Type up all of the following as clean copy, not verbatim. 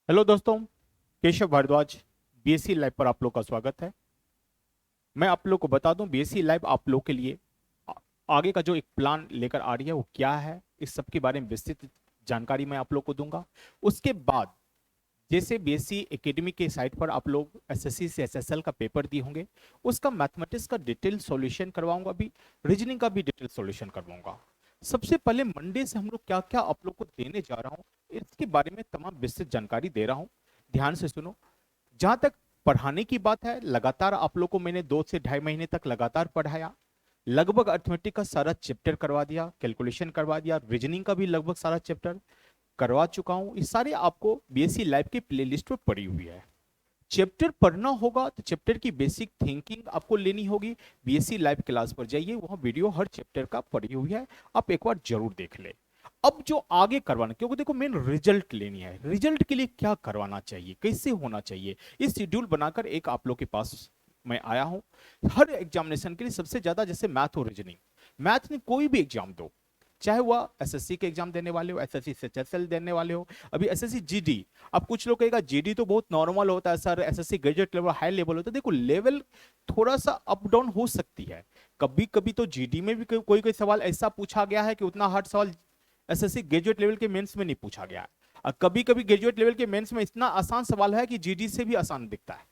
Hello दोस्तों, Keshav Bhardwaj BSc live पर आप लोग का स्वागत है। मैं आप लोग को बता दूं, बीएससी लाइव आप लोग के लिए आ- आगे का जो एक प्लान लेकर आ रही है वो क्या है, इस सब के बारे में विस्तृत जानकारी मैं आप लोग को दूंगा। उसके बाद जैसे बीएससी एकेडमी के साइट पर आप लोग एसएससी से एसएसएल का पेपर दिए होंगे, उसका मैथमेटिक्स का डिटेल सॉल्यूशन करवाऊंगा, अभी रीजनिंग का भी डिटेल सॉल्यूशन करवाऊंगा। सबसे पहले मंडे से हम लोग क्या क्या आप लोग को देने जा रहा हूँ, इसके बारे में तमाम विस्तृत जानकारी दे रहा हूँ। ध्यान से सुनो। जहां तक पढ़ाने की बात है, लगातार आप लोग को मैंने 2 से ढाई महीने तक लगातार पढ़ाया। लगभग अर्थमेटिक का सारा चैप्टर करवा दिया, कैलकुलेशन करवा दिया, रीजनिंग का भी लगभग सारा चैप्टर करवा चुका हूं। ये सारे आपको बीएससी लाइव के प्लेलिस्ट पे पड़ी हुई है। चैप्टर पढ़ना होगा तो चैप्टर की बेसिक थिंकिंग आपको लेनी होगी। बीएससी लाइव क्लास पर जाइए, वहां वीडियो हर चैप्टर का पड़ी हुई है, आप एक बार जरूर देख ले। अब जो आगे करवाना, क्योंकि देखो मेन रिजल्ट लेनी है, रिजल्ट के लिए क्या करवाना चाहिए, कैसे होना चाहिए, इस शेड्यूल बनाकर एक आप लोग के पास मैं आया हूं। हर एग्जामिनेशन के लिए सबसे ज्यादा, जैसे मैथ और रीजनिंग, मैथ में कोई भी एग्जाम दो, चाहे वह एसएससी के एग्जाम देने वाले हो, एसएससी से एचएसएल देने वाले हो, अभी एसएससी जीडी। अब कुछ लोग कहेगा जीडी तो बहुत नॉर्मल होता है sir, SSC graduate level high level होता है। देखो लेवल थोड़ा सा अप डाउन हो सकती है। कभी कभी तो जीडी में भी कोई कोई सवाल ऐसा पूछा गया है कि उतना हार्ड सवाल एसएससी ग्रेजुएट लेवल के मेंस में नहीं पूछा गया है। और कभी कभी ग्रेजुएट लेवल के मेंस में इतना आसान सवाल है कि जीडी से भी आसान दिखता है।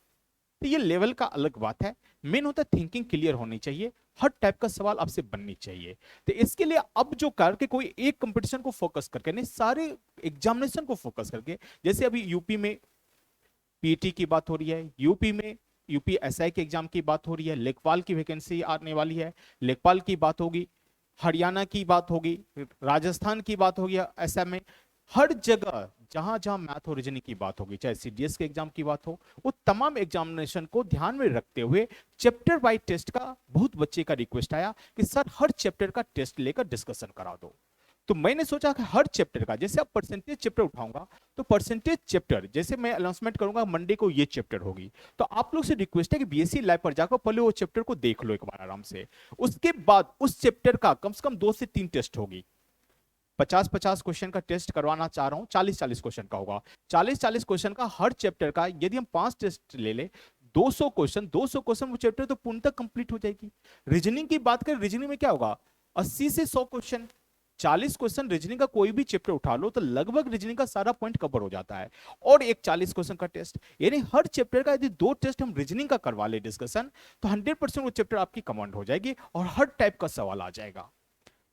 तो ये लेवल का अलग बात है। मेन होता है थिंकिंग क्लियर होनी चाहिए, हर टाइप का सवाल आपसे बननी चाहिए। तो इसके लिए अब जो करके कोई एक कंपटीशन को फोकस करके नहीं, सारे एग्जामिनेशन को फोकस करके, जैसे अभी यूपी में पीटी की बात हो रही है, यूपी में यूपी एसआई के एग्जाम की बात हो रही है, लेखपाल की वैकेंसी आने वाली है, लेखपाल की बात होगी, हरियाणा की बात होगी, राजस्थान की बात होगी, ऐसा में हर जगह जहां जहां मैथ और रीजनिंग की बात होगी, चाहे सीडीएस के एग्जाम की बात हो, वो तमाम एग्जामिनेशन को ध्यान में रखते हुए चैप्टर वाइज टेस्ट का बहुत बच्चे का रिक्वेस्ट आया कि सर हर चैप्टर का टेस्ट लेकर डिस्कशन करा दो। तो मैंने सोचा कि हर चैप्टर का, जैसे अब परसेंटेज चैप्टर उठाऊंगा, तो परसेंटेज चैप्टर जैसे मैं अनाउंसमेंट करूंगा मंडे को ये चैप्टर होगी, तो आप लोग से रिक्वेस्ट है कि बीएससी लाइव पर जाकर पहले वो चैप्टर को देख लो एक बार आराम से। उसके बाद उस चैप्टर का कम से कम 2 से 3 टेस्ट होगी। 50-50 क्वेश्चन का टेस्ट करवाना चाह रहा हूं, 40-40 क्वेश्चन का होगा। 40-40 क्वेश्चन का हर चैप्टर का यदि हम 5 टेस्ट ले ले, 200 क्वेश्चन वो चैप्टर तो पूर्णतः कंप्लीट हो जाएगी। रीजनिंग की बात करें, रीजनिंग में क्या होगा, 80 से 100 क्वेश्चन, 40 क्वेश्चन रीजनिंग का कोई भी चैप्टर उठा लो तो लगभग रीजनिंग का सारा पॉइंट कवर हो जाता है। और एक 40 क्वेश्चन का टेस्ट, यानी हर चैप्टर का यदि 2 टेस्ट हम रीजनिंग का करवा ले डिस्कशन, तो 100% वो चैप्टर आपकी कमांड हो जाएगी और हर टाइप का सवाल आ जाएगा।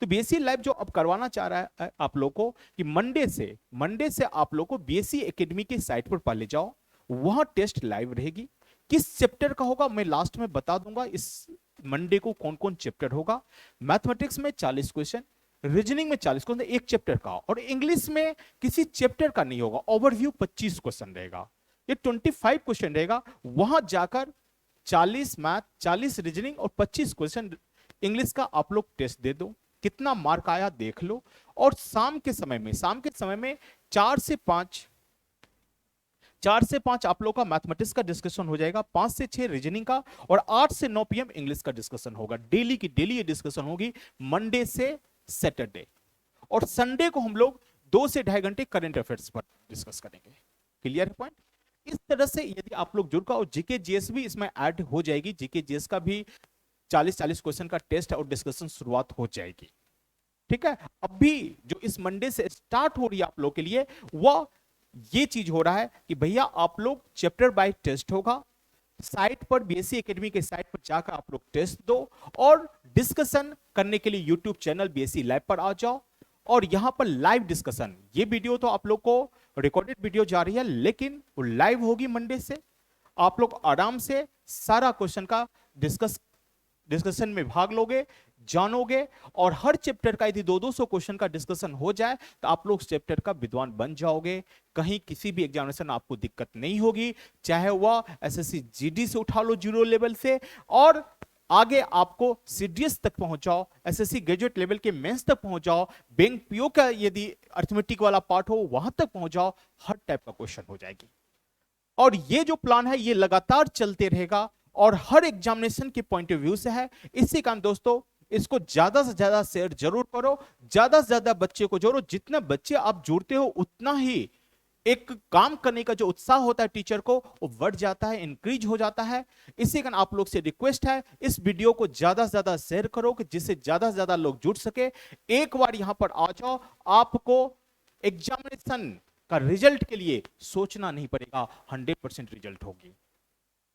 तो बीएससी लाइव जो अब करवाना चाह रहा है आप लोग को कि मंडे से आप लोग को बीएससी एकेडमी के साइट पर पहले जाओ, वहां टेस्ट लाइव रहेगी। किस चैप्टर का होगा मैं लास्ट में बता दूंगा, इस मंडे को कौन कौन चैप्टर होगा। मैथमेटिक्स में 40 क्वेश्चन, रीजनिंग में 40 क्वेश्चन एक चैप्टर का, और इंग्लिश में किसी चैप्टर का नहीं होगा, ओवरव्यू 25 क्वेश्चन रहेगा, ये 25 क्वेश्चन रहेगा। वहां जाकर 40 मैथ, 40 रीजनिंग और 25 क्वेश्चन इंग्लिश का आप लोग टेस्ट दे दो, कितना मार्क आया देख लो। और शाम के समय में 4 से 5, 4 से 5 आप लोग का मैथमेटिक्स का डिस्कशन हो जाएगा, 5 से 6 रीजनिंग का, और 8 से 9 PM इंग्लिश का डिस्कशन होगा। डेली की डेली ये डिस्कशन होगी, मंडे से सैटरडे। और संडे को हम लोग 2 से ढाई घंटे करंट अफेयर्स पर डिस्कस करेंगे। क्लियर है पॉइंट। इस तरह से यदि आप लोग जुड़ का, और जीके जीएस भी इसमें ऐड हो जाएगी, जीके जीएस का भी 40-40 क्वेश्चन का टेस्ट और डिस्कशन शुरुआत हो जाएगी। ठीक है। अभी जो इस मंडे से स्टार्ट हो रही है आप लोग के लिए, वह ये चीज हो रहा है कि भैया आप लोग चैप्टर बाय टेस्ट होगा, साइट पर बीएससी एकेडमी के साइट पर जाकर आप लोग टेस्ट दो, और डिस्कशन करने के लिए यूट्यूब चैनल बीएससी लाइव पर आ जाओ। और यहां पर लाइव डिस्कशन, ये वीडियो तो आप लोग को रिकॉर्डेड वीडियो जा रही है, लेकिन वो लाइव होगी मंडे से। आप लोग आराम से सारा क्वेश्चन का डिस्कशन में भाग लोगे, जानोगे, और हर चैप्टर का यदि 200 क्वेश्चन का डिस्कशन हो जाए तो आप लोग चैप्टर का विद्वान बन जाओगे। कहीं किसी भी एग्जामिनेशन आपको दिक्कत नहीं होगी, चाहे वह एसएससी जीडी से उठा लो जीरो लेवल से, और आगे आपको सीडीएस तक पहुंच जाओ, एसएससी ग्रेजुएट लेवल के मेंस तक पहुंच जाओ, बैंक पीओ का यदि अर्थमेटिक वाला पार्ट हो वहां तक पहुंच जाओ, हर टाइप का क्वेश्चन हो जाएगी। और ये जो प्लान है ये लगातार चलते रहेगा, और हर एग्जामिनेशन के पॉइंट ऑफ व्यू से है। इसी कारण दोस्तों, इसको ज्यादा से ज्यादा शेयर जरूर करो, ज्यादा से ज्यादा बच्चे को जोड़ो। जितने बच्चे आप जोड़ते हो उतना ही एक काम करने का जो उत्साह होता है टीचर को वो बढ़ जाता है, इंक्रीज हो जाता है। इसी कारण आप लोग से रिक्वेस्ट है इस वीडियो को ज्यादा से ज्यादा शेयर करो कि जिससे ज्यादा से ज्यादा लोग जुड़ सके। एक बार यहां पर आ जाओ, आपको एग्जामिनेशन का रिजल्ट के लिए सोचना नहीं पड़ेगा, 100% रिजल्ट होगी।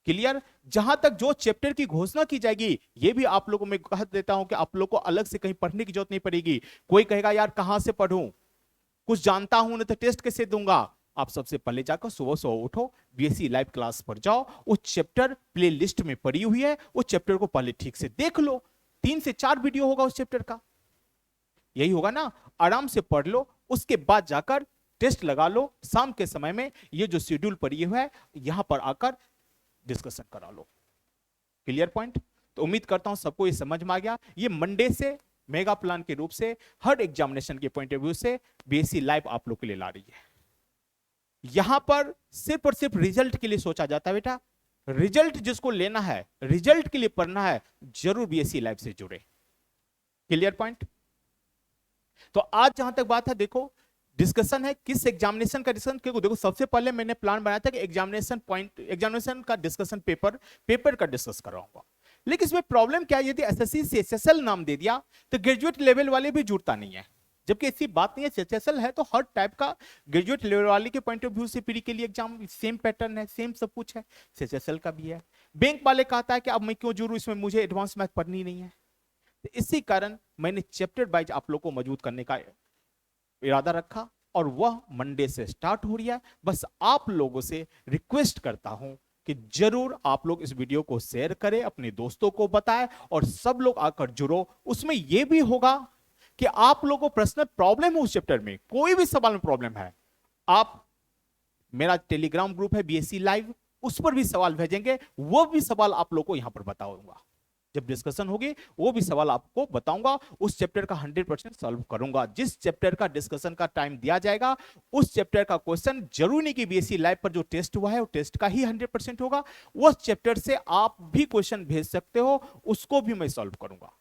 क्लियर? जहां तक जो चैप्टर की घोषणा की जाएगी ये भी आप लोगों में कह देता हूं कि आप लोगों को अलग से कहीं पढ़ने की जरूरत नहीं पड़ेगी। कोई कहेगा यार कहां से पढ़ूं, कुछ जानता हूं ना तो टेस्ट कैसे दूंगा। आप सबसे पहले जाकर सुबह सुबह उठो, बीएससी लाइव क्लास पर जाओ, उस चैप्टर प्ले लिस्ट में पड़ी हुई है, उस चैप्टर को पहले ठीक से देख लो। 3 से 4 वीडियो होगा उस चैप्टर का, यही होगा ना। आराम से पढ़ लो, उसके बाद जाकर टेस्ट लगा लो। शाम के समय में ये जो शेड्यूल पड़ी हुआ है यहां पर आकर डिस्कशन करा लो। Clear point? तो उम्मीद करता हूं सबको ये समझ में आ गया। ये मंडे से मेगा प्लान के रूप से हर एग्जामिनेशन के पॉइंट ऑफ व्यू से बीएससी लाइव आप लोग के लिए ला रही है। यहां पर सिर्फ और सिर्फ रिजल्ट के लिए सोचा जाता है बेटा। रिजल्ट जिसको लेना है, रिजल्ट के लिए पढ़ना है, जरूर बीएससी लाइव से जुड़े। Clear point? तो आज जहां तक बात है, देखो डिस्कशन है किस एग्जामिनेशन का डिस्कशन। क्योंकि देखो सबसे पहले मैंने प्लान बनाया था कि एग्जामिनेशन का डिस्कशन पेपर का डिस्कस कराऊंगा। लेकिन इसमें प्रॉब्लम क्या है, यदि एसएससी सीएचएसएल नाम दे दिया तो ग्रेजुएट लेवल वाले भी जुड़ता नहीं है। जबकि ऐसी बात नहीं है, सीएचएसएल है तो हर टाइप का ग्रेजुएट लेवल वाले के पॉइंट ऑफ व्यू से प्री के लिए एग्जाम सेम पैटर्न है, सेम सब कुछ है, सीएचएसएल का भी है। बैंक वाले कहता है कि अब मैं क्यों जुड़ूं इसमें, मुझे एडवांस मैथ पढ़नी नहीं है। तो इसी कारण मैंने चैप्टर वाइज आप लोग को मजबूत करने का इरादा रखा और वह मंडे से स्टार्ट हो रही है। बस आप लोगों से रिक्वेस्ट करता हूं कि जरूर आप लोग इस वीडियो को शेयर करें, अपने दोस्तों को बताएं और सब लोग आकर जुड़ो। उसमें यह भी होगा कि आप लोगों को पर्सनल प्रॉब्लम है उस चैप्टर में, कोई भी सवाल में प्रॉब्लम है, आप मेरा टेलीग्राम ग्रुप है बीएससी लाइव, उस पर भी सवाल भेजेंगे, वो भी सवाल आप लोग को यहां पर बताऊंगा। जब डिस्कशन होगी वो भी सवाल आपको बताऊंगा, उस चैप्टर का 100% सॉल्व करूंगा। जिस चैप्टर का डिस्कशन का टाइम दिया जाएगा उस चैप्टर का क्वेश्चन जरूर नहीं कि बीएससी लाइव पर जो टेस्ट हुआ है वो टेस्ट का ही 100% होगा, उस चैप्टर से आप भी क्वेश्चन भेज सकते हो, उसको भी मैं सॉल्व करूंगा।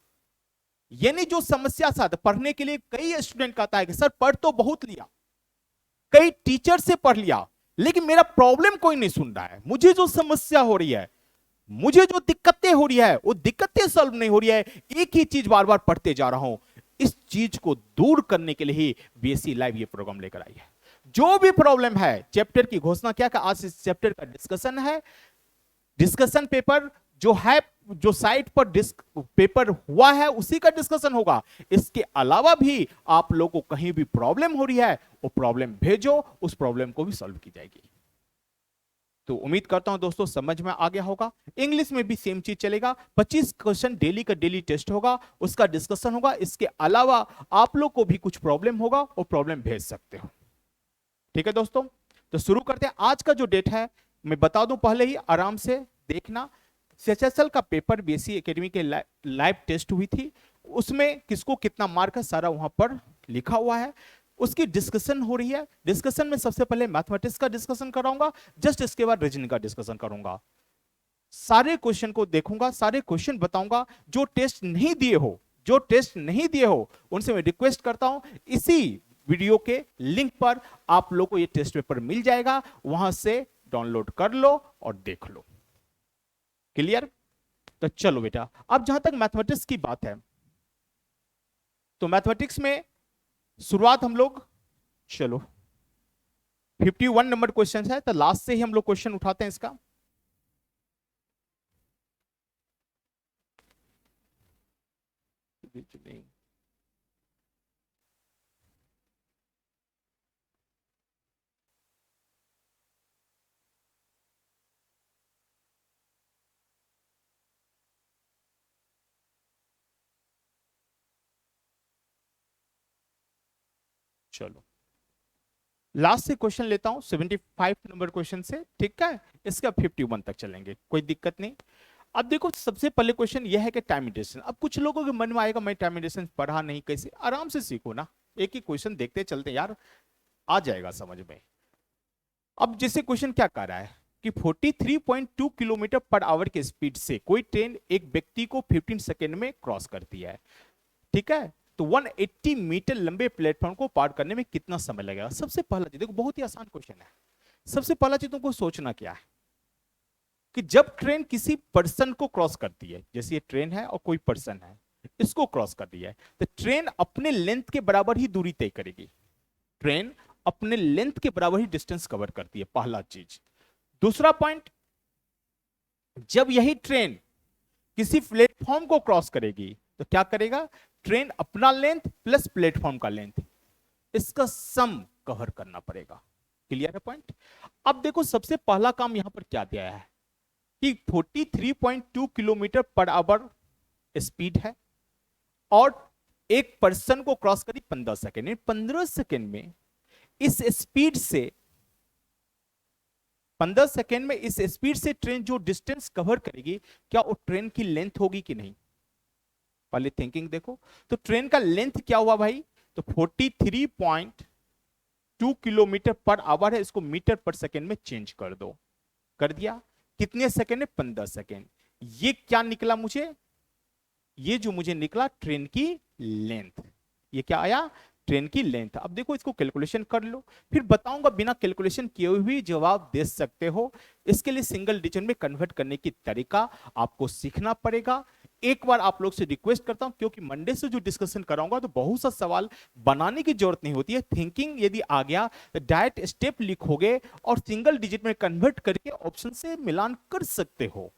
यानी जो समस्या साथ पढ़ने के लिए कई स्टूडेंट कहता है कि सर पढ़ तो बहुत लिया, कई टीचर से पढ़ लिया, लेकिन मेरा प्रॉब्लम कोई नहीं सुन रहा है, मुझे जो समस्या हो रही है, मुझे जो दिक्कतें हो रही है वो दिक्कतें सॉल्व नहीं हो रही है, एक ही चीज बार बार पढ़ते जा रहा हूं। इस चीज को दूर करने के लिए ही बीएससी लाइव ये प्रोग्राम लेकर आई है। जो भी प्रॉब्लम है, चैप्टर की घोषणा क्या का, आज इस चैप्टर का डिस्कशन है, डिस्कशन पेपर जो है, जो साइट पर पेपर हुआ है उसी का डिस्कशन होगा। इसके अलावा भी आप लोगों को कहीं भी प्रॉब्लम हो रही है वो प्रॉब्लम भेजो, उस प्रॉब्लम को भी सॉल्व की जाएगी। तो उम्मीद करता हूं दोस्तों समझ में आ गया होगा। इंग्लिश में भी सेम चीज चलेगा, 25 क्वेश्चन डेली का डेली टेस्ट होगा, उसका डिस्कशन होगा। इसके अलावा आप लोग को भी कुछ प्रॉब्लम होगा वो प्रॉब्लम भेज सकते हो। ठीक है दोस्तों, तो शुरू करते हैं। आज का जो डेट है मैं बता दूं पहले ही, आराम से देखना। सीएचएसएल का पेपर बीएससी एकेडमी के लाइव टेस्ट हुई थी, उसमें किसको कितना मार्क है सारा वहां पर लिखा हुआ है, उसकी डिस्कशन हो रही है। डिस्कशन में सबसे पहले मैथमेटिक्स का डिस्कशन कराऊंगा, जस्ट इसके बाद रीजनिंग का डिस्कशन करूंगा। सारे क्वेश्चन को देखूंगा, सारे क्वेश्चन बताऊंगा। जो टेस्ट नहीं दिए हो उनसे मैं रिक्वेस्ट करता हूं इसी वीडियो के लिंक पर आप लोग को ये टेस्ट पेपर मिल जाएगा, वहां से डाउनलोड कर लो और देख लो। क्लियर? तो चलो बेटा, अब जहां तक मैथमेटिक्स की बात है तो मैथमेटिक्स में शुरुआत हम लोग, चलो 51 नंबर क्वेश्चन है तो लास्ट से ही हम लोग क्वेश्चन उठाते हैं इसका। चलो लास्ट से क्वेश्चन लेता हूं, 75 नंबर क्वेश्चन से, ठीक है। इसका 51 तक चलेंगे, कोई दिक्कत नहीं। अब देखो सबसे पहले क्वेश्चन यह है कि टाइम डिस्टेंस। अब कुछ लोगों के मन में आएगा मैं टाइम डिस्टेंस पढ़ा नहीं, कैसे? आराम से सीखो ना, एक ही क्वेश्चन देखते चलते यार, आ जाएगा समझ में। अब जैसे क्वेश्चन क्या कर रहा है कि 43.2 किलोमीटर पर आवर के स्पीड से कोई ट्रेन एक व्यक्ति को 15 सेकेंड में क्रॉस करती है, ठीक है। तो 180 मीटर लंबे प्लेटफॉर्म को पार करने में कितना समय लगेगा? सबसे पहला चीज देखो, बहुत ही आसान क्वेश्चन है। सबसे पहला चीज तुमको सोचना क्या है कि जब ट्रेन किसी पर्सन को क्रॉस करती है, जैसे ये ट्रेन है और कोई पर्सन है, इसको क्रॉस कर दिया है, तो ट्रेन अपने लेंथ के बराबर ही दूरी तय करेगी। ट्रेन अपने लेंथ के बराबर ही डिस्टेंस कवर करती है, पहला चीज। दूसरा पॉइंट, जब यही ट्रेन किसी प्लेटफॉर्म को क्रॉस करेगी तो क्या करेगा? ट्रेन अपना लेंथ प्लस प्लेटफॉर्म का लेंथ, इसका सम कवर करना पड़ेगा। क्लियर है पॉइंट? अब देखो सबसे पहला काम यहां पर क्या दिया है कि 43.2 किलोमीटर पर आवर स्पीड है और एक पर्सन को क्रॉस करी 15 सेकेंड। 15 सेकेंड में इस स्पीड से 15 सेकेंड में इस स्पीड से ट्रेन जो डिस्टेंस कवर करेगी, क्या वो ट्रेन की लेंथ होगी कि नहीं? पहले थिंकिंग देखो। तो ट्रेन का लेंथ क्या हुआ भाई? तो 43.2 किलोमीटर पर आवर है, इसको मीटर पर सेकेंड में चेंज कर दो। कर दिया। कितने सेकेंड में? 15 सेकेंड। ये क्या निकला मुझे? ये जो मुझे निकला ट्रेन की लेंथ। ये क्या आया? ट्रेन की लेंथ। अब देखो इसको कैलकुलेशन कर लो, फिर बताऊंगा बिना कैलकुलेशन किए हुए भी जवाब दे सकते हो। इसके लिए सिंगल डिजिट में कन्वर्ट करने की तरीका आपको सीखना पड़ेगा। एक बार आप लोग से रिक्वेस्ट करता हूं, क्योंकि मंडे से जो डिस्कशन कराऊंगा तो बहुत सा सवाल बनाने की जरूरत नहीं होती है। थिंकिंग यदि आ गया तो डायरेक्ट स्टेप लिखोगे और सिंगल डिजिट में कन्वर्ट करके ऑप्शन से मिलान कर सकते हो।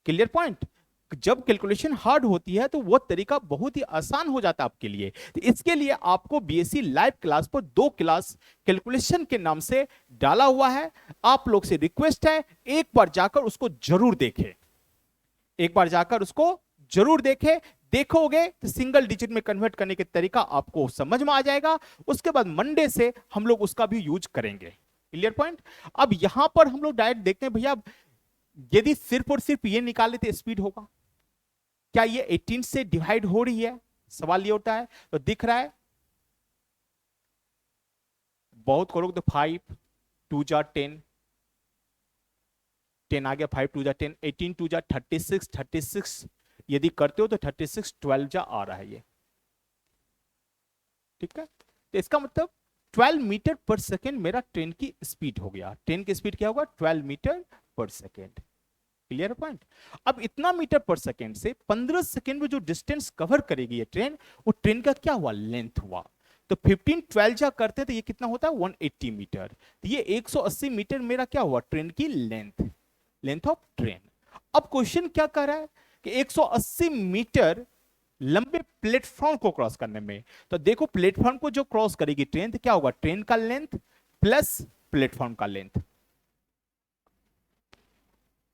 Clear point? जब कैलकुलेशन हार्ड होती है तो वो तरीका बहुत ही आसान हो जाता है आपके लिए। तो इसके लिए आपको बीएससी लाइव क्लास पर 2 क्लास कैलकुलेशन के नाम से डाला हुआ है। आप लोग से रिक्वेस्ट है एक बार जाकर उसको जरूर देखें, एक बार जाकर उसको जरूर देखें। देखोगे तो सिंगल डिजिट में कन्वर्ट करने के तरीका आपको समझ में आ जाएगा। उसके बाद मंडे से हम लोग उसका भी यूज करेंगे। Clear point? अब यहां पर हम लोग डायरेक्ट देखते हैं भैया, यदि सिर्फ और सिर्फ ये निकाले तो स्पीड होगा क्या? ये 18 से डिवाइड हो रही है, सवाल ये होता है। तो दिख रहा है, बहुत करोगे तो 5 2 जा 10, 10 आ गया, 5 2 जा 10, 18 2 जा 36, 36 यदि करते हो तो 36 12 जा आ रहा है ये। ठीक है, तो इसका मतलब 12 मीटर पर सेकेंड मेरा ट्रेन की स्पीड हो गया। ट्रेन की स्पीड क्या होगा? 12 मीटर पर सेकेंड। Clear point? अब इतना मीटर पर सेकेंड से 15 सेकेंड में जो डिस्टेंस कवर करेगी ये ट्रेन, वो ट्रेन का क्या हुआ? लेंथ हुआ। तो 15 12 जा करते तो ये कितना होता है? 180 मीटर। तो ये 180 मीटर मेरा क्या हुआ? ट्रेन की लेंथ, लेंथ ऑफ ट्रेन। अब क्वेश्चन क्या कर रहा है कि 180 मीटर लंबे प्लेटफॉर्म को क्रॉस करने में, तो देखो प्लेटफॉर्म को जो क्रॉस करेगी ट्रेन तो क्या होगा? ट्रेन का लेंथ प्लस प्लेटफॉर्म का लेंथ।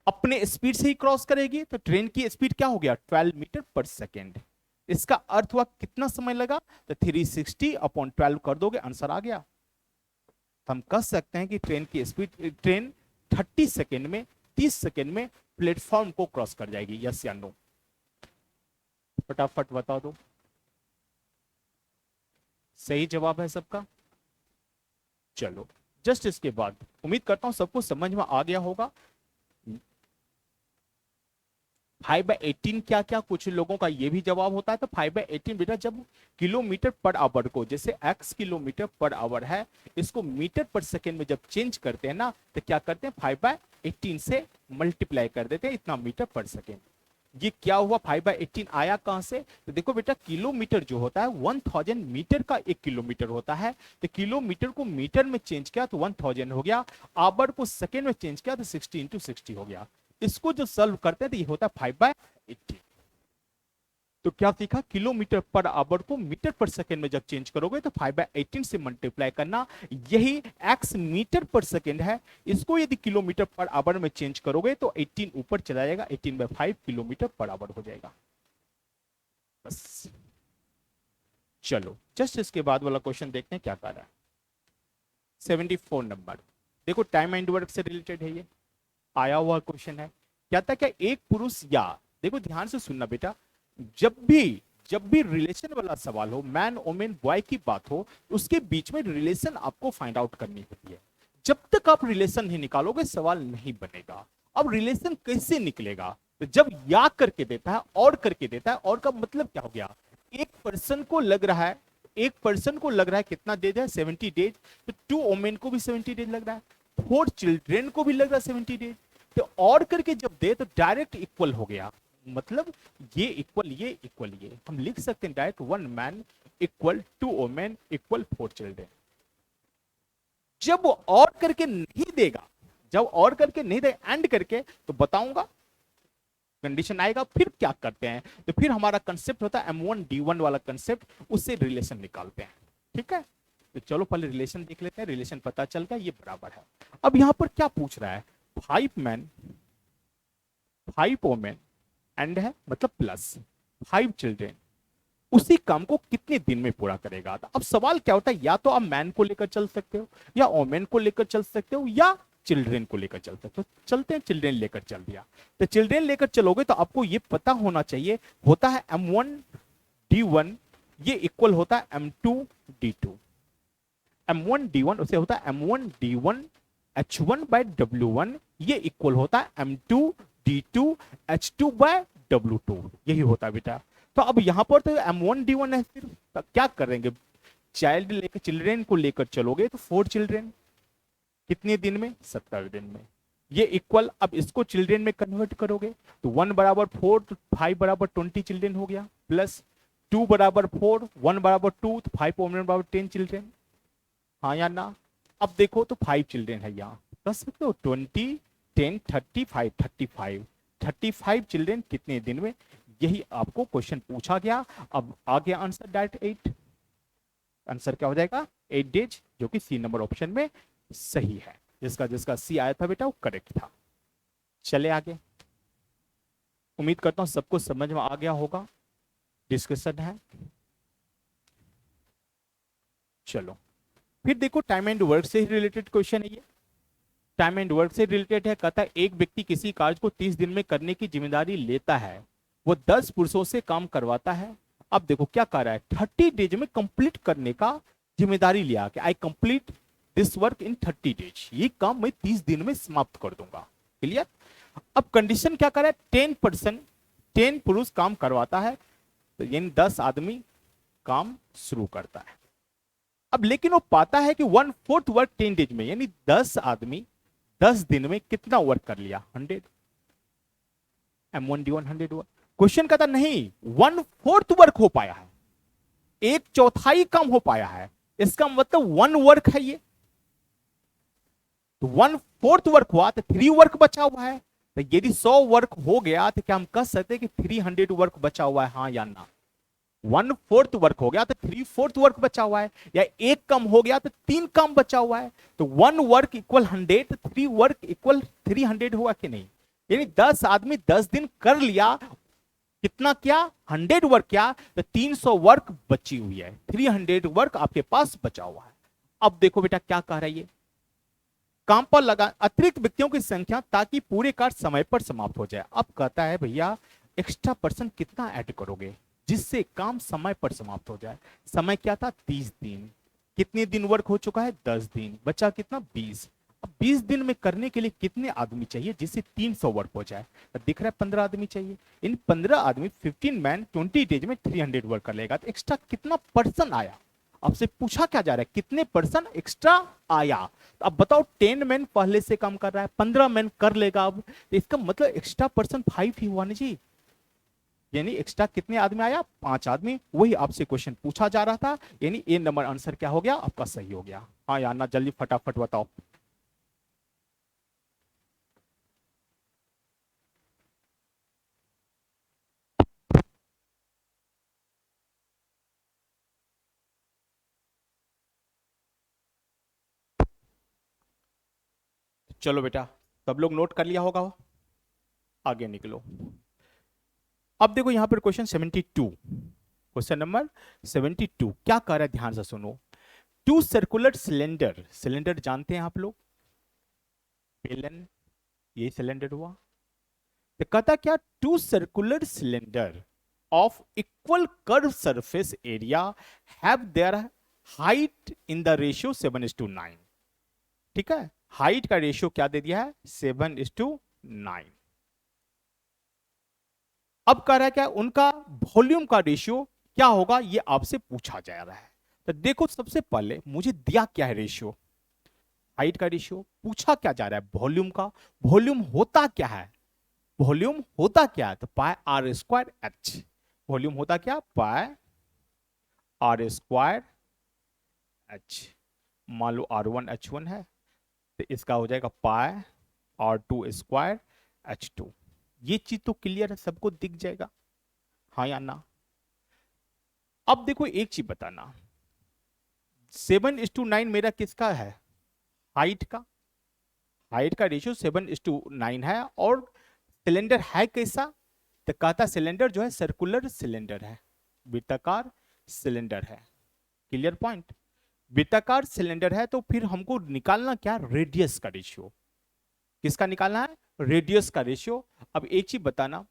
अपने स्पीड से ही क्रॉस करेगी तो ट्रेन की स्पीड क्या हो गया? 12 मीटर पर सेकेंड। इसका अर्थ हुआ कितना समय लगा? तो 360 अपॉन 12 कर दोगे, आंसर आ गया। तो हम कह सकते हैं कि ट्रेन की स्पीड, ट्रेन 30 सेकेंड में, 30 सेकेंड में प्लेटफॉर्म को क्रॉस कर जाएगी। यस या नो? फटाफट बता दो। सही जवाब है सबका। चलो जस्ट इसके बाद उम्मीद करता हूं सबको समझ में आ गया होगा। 5/18 क्या क्या? कुछ लोगों का ये भी जवाब होता है। तो 5/18 बेटा, जब किलोमीटर पर आवर को, जैसे x किलोमीटर पर आवर है, इसको मीटर पर सेकेंड में जब चेंज करते हैं ना, तो क्या करते हैं? 5/18 से मल्टीप्लाई कर देते हैं, इतना मीटर पर सेकेंड। ये क्या हुआ? 5/18 आया कहां से? तो देखो बेटा, किलोमीटर जो होता है 1000 मीटर का 1 किलोमीटर होता है। तो किलोमीटर को मीटर में चेंज किया तो 1000 हो गया, आवर को सेकेंड में चेंज किया तो 60 × 60 हो गया। इसको जो सॉल्व करते हैं तो ये होता है 5/18। तो क्या सीखा? किलोमीटर पर आवर को मीटर पर सेकेंड में जब चेंज करोगे तो 5/18 से मल्टीप्लाई करना। यही x मीटर पर सेकेंड है, इसको यदि किलोमीटर पर आवर में चेंज करोगे तो 18 ऊपर चला जाएगा, 18/5 किलोमीटर पर आवर हो जाएगा। बस चलो जस्ट इसके बाद वाला क्वेश्चन देखते हैं क्या कर रहा है। 74 नंबर, देखो टाइम एंड वर्क से रिलेटेड है, ये आया हुआ क्वेश्चन है। क्या था? क्या एक पुरुष या, देखो ध्यान से सुनना बेटा, जब भी रिलेशन वाला सवाल हो, मैन वोमेन बॉय की बात हो, उसके बीच में रिलेशन आपको फाइंड आउट करनी होती है। जब तक आप रिलेशन नहीं निकालोगे सवाल नहीं बनेगा। अब रिलेशन कैसे निकलेगा? तो जब या करके देता है, और करके देता है, और का मतलब क्या हो गया? एक पर्सन को लग रहा है, एक पर्सन को लग रहा है कितना डेज है, 70 डेज, तो 2 वोमेन को भी 70 डेज लग रहा है, 4 चिल्ड्रेन को भी लग रहा है 70 डेज, तो और करके जब दे तो डायरेक्ट इक्वल हो गया, मतलब ये इक्वल ये हम लिख सकते हैं direct 1 man equal 2 women equal 4 children. जब वो और करके नहीं देगा, जब और करके नहीं देगा एंड करके, तो बताऊंगा कंडीशन आएगा, फिर क्या करते हैं, तो फिर हमारा कंसेप्ट होता है M1 D1 वाला कंसेप्ट, उससे रिलेशन निकालते हैं। ठीक है, तो चलो पहले रिलेशन देख लेते हैं, रिलेशन पता चल गया ये बराबर है। अब यहां पर क्या पूछ रहा है, 5 मैन 5 वोमेन एंड है मतलब प्लस 5 चिल्ड्रेन, उसी काम को कितने दिन में पूरा करेगा। अब सवाल क्या होता है, या तो आप मैन को लेकर चल सकते हो, या वोमेन को लेकर चल सकते हो, या चिल्ड्रेन को लेकर चल सकते हो। चलते हैं, चिल्ड्रेन लेकर चल दिया, तो चिल्ड्रेन लेकर चलोगे तो आपको ये पता होना चाहिए, होता है M1 D1 ये इक्वल होता है M2 D2, M1 D1 उसे होता है M1 D1 H1 by W1, ये इक्वल होता है M2 D2 H2 by W2, यही होता है बेटा। तो अब यहां पर तो M1 D1 है, फिर तो क्या करेंगे, चाइल्ड लेकर चिल्ड्रेन को लेकर चलोगे तो 4 चिल्ड्रेन कितने दिन में, 70 दिन में, ये इक्वल। अब इसको चिल्ड्रेन में कन्वर्ट करोगे तो 1 बराबर 4 तो 5 बराबर 20 चिल्ड्रेन हो गया, प्लस 2 बराबर 4 1 बराबर 2 तो 5 वोमेन बराबर 10 चिल्ड्रेन, हाँ या ना। अब देखो तो 5 चिल्ड्रेन है, यहाँ कर सकते हो 20 10 35 35 35 चिल्ड्रेन कितने दिन में, यही आपको क्वेश्चन पूछा गया। अब आ गया आंसर डायरेक्ट 8, आंसर क्या हो जाएगा 8 डेज, जो कि सी नंबर ऑप्शन में सही है, जिसका जिसका सी आया था बेटा वो करेक्ट था। चले आगे, उम्मीद करता हूं सबको समझ में आ गया होगा, डिस्कशन है। चलो फिर देखो, टाइम एंड वर्क से रिलेटेड क्वेश्चन है ये, टाइम एंड वर्क से रिलेटेड है। कहता है एक व्यक्ति किसी कार्य को 30 दिन में करने की जिम्मेदारी लेता है, वो 10 पुरुषों से काम करवाता है। अब देखो क्या कर रहा है, 30 डेज में कंप्लीट करने का जिम्मेदारी लिया कि आई complete this work in 30 days, ये काम मैं 30 दिन में समाप्त कर दूंगा। क्लियर। अब कंडीशन क्या कर रहा है, 10% 10 पुरुष काम करवाता है, तो यानी 10 आदमी काम शुरू करता है। अब लेकिन वो पाता है कि 1/4 वर्क 10 डेज में, यानी 10 आदमी 10 दिन में कितना वर्क कर लिया, 100, M1 D1 100 वर्क। क्वेश्चन कहता नहीं 1/4 वर्क हो पाया है, 1/4 काम हो पाया है, इसका मतलब 1 वर्क है ये, तो 1/4 वर्क हुआ तो 3 वर्क बचा हुआ है। तो यदि 100 वर्क हो गया तो क्या हम कह सकते हैं कि 300 वर्क बचा हुआ है, हाँ या ना। 1/4 वर्क हो गया तो 3/4 वर्क बचा हुआ है, या एक कम हो गया तो 3 काम बचा हुआ है, तो 1 वर्क इक्वल 100, तो 3 वर्क इक्वल 300 हुआ कि नहीं। यानी 10 आदमी 10 दिन कर लिया, कितना किया, 100 वर्क किया, तो 300 वर्क बची हुई है, 300 वर्क आपके पास बचा हुआ है। अब देखो बेटा क्या कह रहा है ये, काम पर लगा अतिरिक्त व्यक्तियों की संख्या ताकि पूरे कार्य समय पर समाप्त हो जाए। अब कहता है भैया एक्स्ट्रा पर्सन कितना ऐड करोगे जिससे काम समय पर समाप्त हो जाए। समय क्या था, 30 दिन, कितने दिन वर्क हो चुका है, 10 दिन, बचा कितना, 20। अब 20 दिन में करने के लिए कितने आदमी चाहिए जिससे 300 वर्क हो जाए, तो दिख रहा है 15 आदमी चाहिए। इन 15 आदमी 15 मैन 20 डेज में 300 वर्क कर लेगा, तो एक्स्ट्रा कितना पर्सन आया, आपसे पूछा क्या जा रहा है, कितने पर्सन एक्स्ट्रा आया। तो अब बताओ 10 मैन पहले से काम कर रहा है, 15 मैन कर लेगा, अब तो इसका मतलब एक्स्ट्रा पर्सन 5 ही हुआ ना जी, यानी एक्स्ट्रा कितने आदमी आया, 5 आदमी। वही आपसे क्वेश्चन पूछा जा रहा था, यानी ए नंबर आंसर क्या हो गया आपका, सही हो गया। हाँ यार ना, जल्दी फटाफट बताओ। चलो बेटा, सब लोग नोट कर लिया होगा, आगे निकलो। अब देखो यहां पर क्वेश्चन 72, क्वेश्चन नंबर 72 क्या कह रहा है, ध्यान से सुनो। 2 सर्कुलर सिलेंडर, सिलेंडर जानते हैं आप लोग, बेलन, ये सिलेंडर हुआ। तो कहता क्या, 2 circular cylinder of equal curve surface area have their height in the ratio 7:9। ठीक है, हाइट का रेशियो क्या दे दिया है, 7:9। अब कह रहा है क्या, उनका वॉल्यूम का रेशियो क्या होगा ये आपसे पूछा जा रहा है। तो देखो सबसे पहले मुझे दिया क्या है रेशियो, हाइट का रेशियो, पूछा क्या जा रहा है वॉल्यूम का, वॉल्यूम होता क्या है, वॉल्यूम होता क्या है, तो पाई आर स्क्वायर एच, वॉल्यूम होता क्या, पाई आर स्क्वायर एच, मान लो R1 H1 है तो इसका हो जाएगा पाई R2 स्क्वायर H2। ये चीज तो क्लियर है, सबको दिख जाएगा, हाँ या ना। अब देखो एक चीज बताना, 7:9 मेरा किसका है, हाइट का, हाइट का रेशियो 7:9 है, और सिलेंडर है कैसा, तो कहता सिलेंडर जो है सर्कुलर सिलेंडर है, वृत्ताकार सिलेंडर है, क्लियर पॉइंट, वृत्ताकार सिलेंडर है। तो फिर हमको निकालना क्या, रेडियस का रेशियो, किसका निकालना है, रेडियस का रेशियो। अब एक चीज बताना,